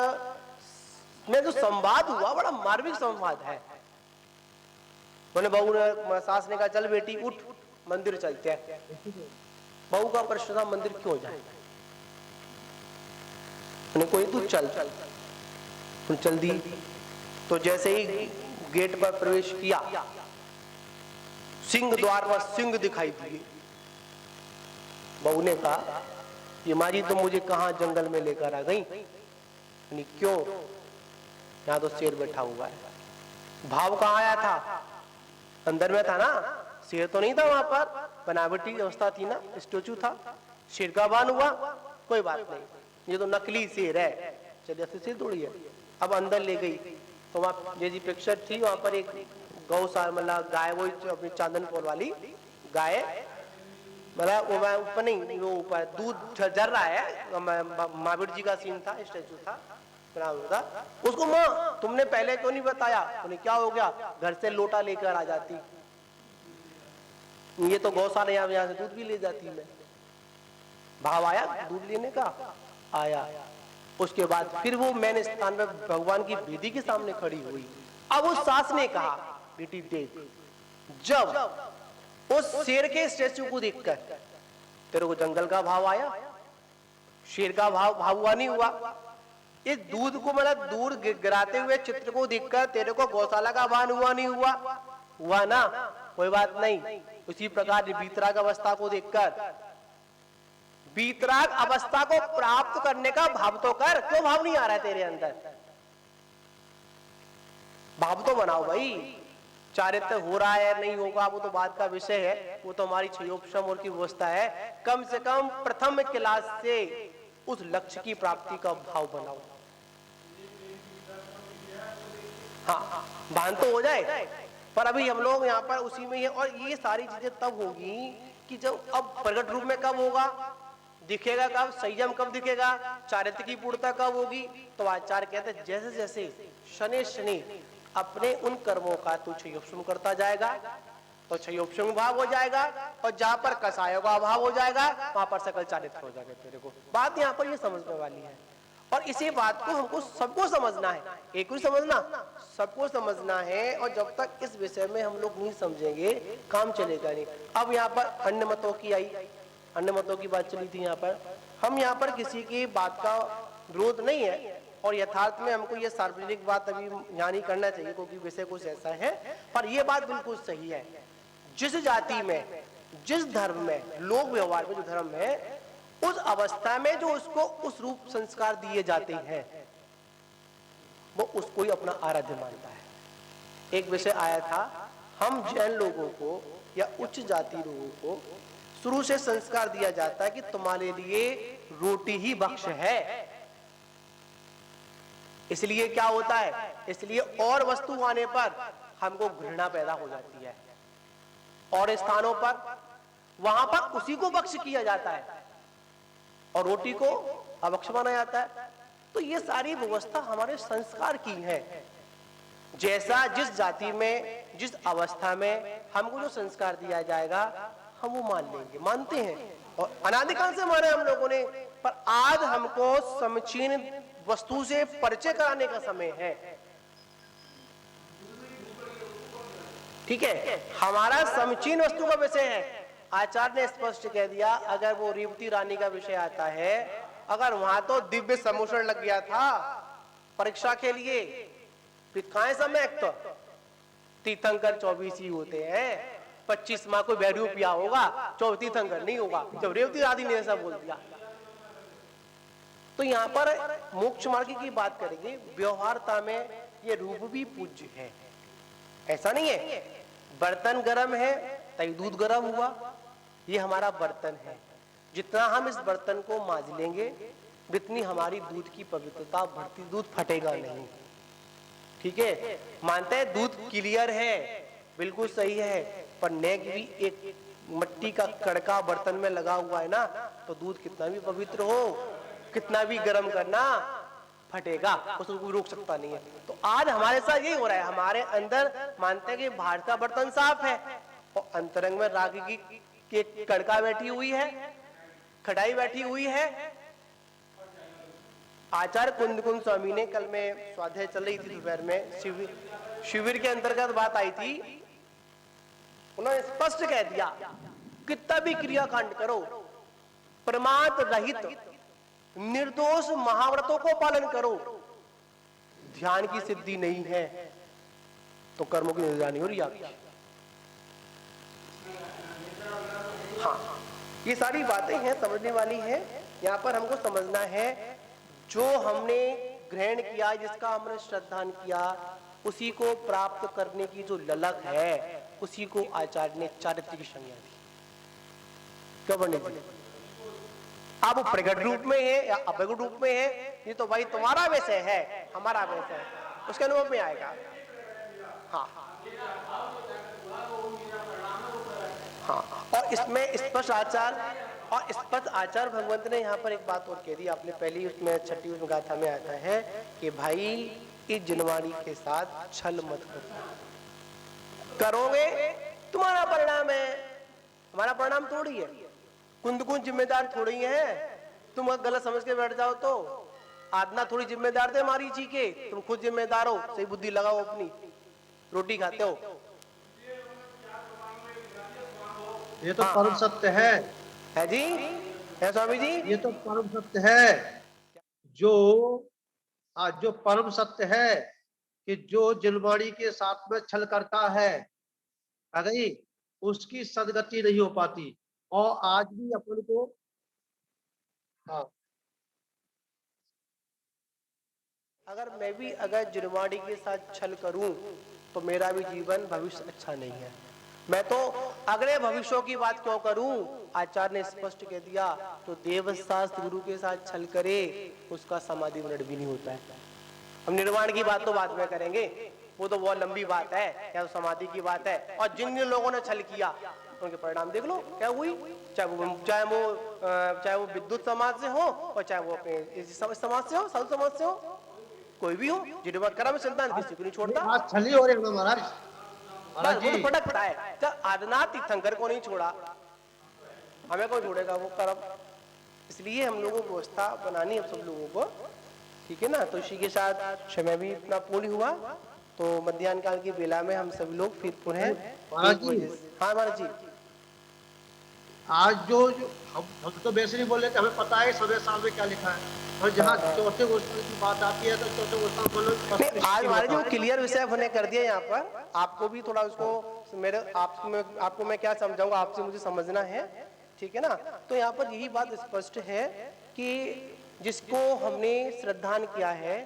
में जो संवाद हुआ, बड़ा मार्मिक संवाद है। मैंने बहू ने, सास ने कहा चल बेटी उठ, मंदिर चलते हैं। बहू का प्रश्न था मंदिर क्यों जाए? कोई तू चल चल दी। तो जैसे ही गेट पर प्रवेश किया, सिंह द्वार पर सिंह दिखाई दिए। बहू ने कहा ये माँ जी तुम मुझे कहां जंगल में लेकर आ गई? क्यों? यहां तो शेर बैठा हुआ है। भाव कहां आया था? अंदर में था ना, शेर तो नहीं था वहां पर, बनावटी व्यवस्था थी ना, स्टेचू था। शेर का बान हुआ, कोई बात नहीं, ये तो नकली शेर है, चलिए शेर थोड़ी है। अब अंदर ले गई तो वहां जैसी पिक्चर थी, वहां पर एक गौशाला, मतलब गाय, वो अपनी चांदनपुर वाली गाय, मतलब वो ऊपर नहीं, वो ऊपर दूध झर रहा है, महावीर जी का सीन था, स्टेचू था बना हुआ। उसको माँ तुमने पहले क्यों नहीं बताया? उन्हें क्या हो गया, घर से लोटा लेकर आ जाती, ये तो गौशाला यहाँ से दूध भी ले जाती मैं। भाव आया दूध लेने का, आया। उसके बाद फिर वो मैंने स्थान में भगवान की वेदी के सामने खड़ी हुई। अब उस सास ने कहा बेटी देख, जब उस शेर के स्टेचू को देखकर तेरे को जंगल का भाव आया, शेर का भाव हुआ नहीं हुआ? इस दूध को, मतलब दूध गिराते हुए चित्र को देखकर तेरे को गौशाला का भान हुआ नहीं हुआ? हुआ ना, कोई बात नहीं। उसी प्रकार वीतराग अवस्था को देखकर, वीतराग अवस्था को प्राप्त करने का भाव तो कर। क्यों भाव नहीं आ रहा है तेरे अंदर? भाव तो बनाओ भाई। चारित्र हो रहा है नहीं होगा वो तो बात का विषय है, वो तो हमारी क्षयोपशम और की व्यवस्था है। कम से कम प्रथम क्लास से उस लक्ष्य की प्राप्ति का भाव बनाओ। हाँ, भान तो हो जाए, पर अभी हम लोग यहाँ पर उसी में ही है। और ये सारी चीजें तब होगी कि जब, अब प्रकट रूप में कब होगा, दिखेगा कब, संयम कब दिखेगा, चारित्र की पूर्णता कब होगी? तो आचार्य कहते हैं जैसे जैसे शनि शनि अपने उन कर्मों का तू क्षयोपशम करता जाएगा तो क्षयोपशम भाव हो जाएगा, और जहां पर कसायों का अभाव हो जाएगा वहां पर सकल चारित्र हो जाएगा तेरे को। बात यहाँ पर ये समझने वाली है, और इसी बात को हमको सबको समझना है, एक ही समझना, सबको समझना है। और जब तक इस विषय में हम लोग नहीं समझेंगे काम चलेगा नहीं। अब यहाँ पर अन्य मतों की आई, अन्य मतों की बात चली थी यहाँ पर। हम यहाँ पर किसी की बात का विरोध नहीं है, और यथार्थ में हमको ये सार्वजनिक बात अभी यहाँ नहीं करना चाहिए क्योंकि विषय कुछ ऐसा है, पर यह बात बिल्कुल सही है। जिस जाति में, जिस धर्म में, लोक व्यवहार में जो धर्म है, उस अवस्था में जो उसको उस रूप संस्कार दिए जाते हैं वो उसको ही अपना आराध्य मानता है। एक विषय आया था, हम जैन लोगों को या उच्च जाति लोगों को शुरू से संस्कार दिया जाता है कि तुम्हारे लिए रोटी ही भक्ष है। इसलिए क्या होता है, इसलिए और वस्तु आने पर हमको घृणा पैदा हो जाती है, और स्थानों पर वहां पर उसी को भक्ष किया जाता है और रोटी को अभक्ष माना जाता है। तो ये सारी व्यवस्था हमारे संस्कार की है। जैसा जिस जाति में, जिस अवस्था में हमको जो संस्कार दिया जाएगा हम वो मान लेंगे, मानते हैं, और अनादिकाल से माने हम लोगों ने। पर आज हमको समीचीन वस्तु से परिचय कराने का समय है। ठीक है, हमारा समुचीन वस्तु का विषय है। आचार्य ने स्पष्ट कह दिया, अगर वो रेवती रानी का विषय आता है, अगर वहां तो दिव्य समोषण लग गया था परीक्षा के लिए, फिर कहां समय तो तीर्थंकर 24 ही होते हैं, 25 माह को बैरू पिया होगा, 24 तीर्थंकर नहीं होगा। जब रेवती रानी ने ऐसा बोल दिया, तो यहाँ पर मोक्ष मार्ग की बात करेंगे। व्यवहारता में ये रूप भी पूज्य है, ऐसा नहीं है बर्तन गर्म है तभी दूध गर्म हुआ, ये हमारा बर्तन है, जितना हम इस बर्तन को मांज लेंगे जितनी हमारी दूध की पवित्रता बढ़ती, दूध फटेगा नहीं। ठीक है, मानते हैं दूध क्लियर है, बिल्कुल सही है, पर नेक भी एक मिट्टी का कड़का बर्तन में लगा हुआ है ना, तो दूध कितना भी पवित्र हो, कितना भी गर्म करना, फटेगा, उसको कोई रोक सकता नहीं है। तो आज हमारे साथ यही हो रहा है, हमारे अंदर मानते हैं कि बाहर का बर्तन साफ है और अंतरंग में राग की कड़का बैठी हुई है, कढ़ाई बैठी हुई है। आचार्य कुंद स्वामी ने, कल में स्वाध्याय चल रही थी दोपहर में, शिविर के अंतर्गत बात आई थी, उन्होंने स्पष्ट कह दिया, कितना भी क्रियाकांड करो, प्रमाद रहित निर्दोष महाव्रतों को पालन करो, ध्यान की सिद्धि नहीं है तो कर्मों की निगरानी हो रही है आपकी। हाँ, ये सारी बातें हैं, समझने वाली हैं। यहाँ पर हमको समझना है, जो हमने ग्रहण किया, जिसका हमने श्रद्धान किया, उसी को प्राप्त करने की जो ललक है, उसी को आचार्य ने चारित्र की संज्ञा दी। क्यों पंडित जी? अब वो प्रकट रूप में है या अप्रकट रूप में है, ये तो भाई तुम्हारा विषय है, हमारा विषय है, उसके अनुभव में आएगा। हाँ हाँ, और इसमें स्पष्ट आचार भगवंत ने यहाँ पर एक बात और कह दी, आपने पहली उसमें छठी उसमें गाथा में आता है कि भाई इस जनवाणी के साथ छल मत करोगे तुम्हारा परिणाम है, हमारा परिणाम थोड़ी है, कुंद जिम्मेदार थोड़ी है, तुम गलत समझ के बैठ जाओ तो आदना थोड़ी जिम्मेदार थे हमारी जी के, तुम खुद जिम्मेदार हो, सही बुद्धि लगाओ, अपनी रोटी खाते हो। ये तो परम सत्य है जी, है स्वामी जी, ये तो परम सत्य है, जो परम सत्य है कि जो जिनवाणी के साथ में छल करता है, अगर उसकी सदगति नहीं हो पाती। और आज भी अपन को, हाँ, अगर मैं भी अगर जिनवाणी के साथ छल करूं तो मेरा भी जीवन भविष्य अच्छा नहीं है। मैं तो अगले भविष्यों की बात क्यों करूं, आचार्य ने स्पष्ट कह दिया, तो देवशास्त्र गुरु के साथ छल करे उसका समाधि वर्ण भी नहीं होता है। हम निर्वाण की बात तो बाद में करेंगे, वो तो बहुत लंबी बात है, या तो समाधि की बात है। और जिन जिन लोगों ने छल किया उनके परिणाम देख लो क्या हुई, चाहे वो विद्युत समाज से हो और चाहे वो अपने समाज से हो, साधु समाज से हो, कोई भी हो, जिनका कर्म संतान किसी को नहीं छोड़ता। छली हो रही है महाराज, वो तो फटक पड़ा है। जब आदिनाथ तीर्थंकर को नहीं छोड़ा, हमें कौन छोड़ेगा वो कर्म। इसलिए हम लोगों को व्यवस्था बनानी है सब लोगों को, ठीक है ना। तो इसी के साथ समय भी इतना पूर्ण हुआ, तो मध्याह्न काल की बेला में हम सभी लोग फिर पुनः, हाँ महाराज जी, आज जो हम तो वैसे नहीं बोल रहे थे, हमें पता है समय साल में क्या लिखा है, और जहाँ चौथे गोस्वामी की बात आती है तो चौथे गोस्वामी बोलो। आज हमारे जो क्लियर विषय हमने कर दिया यहाँ पर, आपको भी थोड़ा उसको आपको मैं क्या समझाऊंगा, आपसे मुझे समझना है, ठीक है ना। तो यहाँ पर यही बात स्पष्ट है कि जिसको हमने श्रद्धान किया है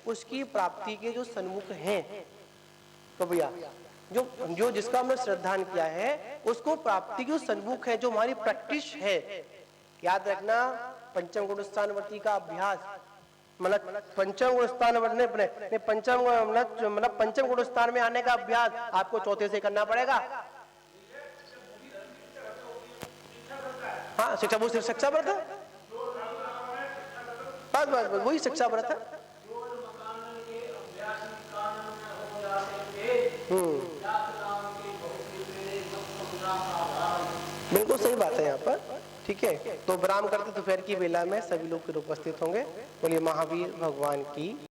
उसकी प्राप्ति के जो सन्मुख हैं, तो भैया जो जिसका हमने श्रद्धान किया है उसको प्राप्ति के सन्मुख है, जो हमारी प्रैक्टिस है। याद रखना, पंचम गुण स्थानवर्ती का अभ्यास, मतलब पंचम गुण स्थान पंचम गुण स्थान में आने का अभ्यास आपको चौथे से करना पड़ेगा। हाँ, शिक्षा व्रत है, बस वही शिक्षा व्रत है। बिल्कुल सही बात है यहाँ पर, ठीक है। तो विराम करते दोपहर की बेला में सभी लोग फिर उपस्थित होंगे। बोलिए महावीर भगवान की।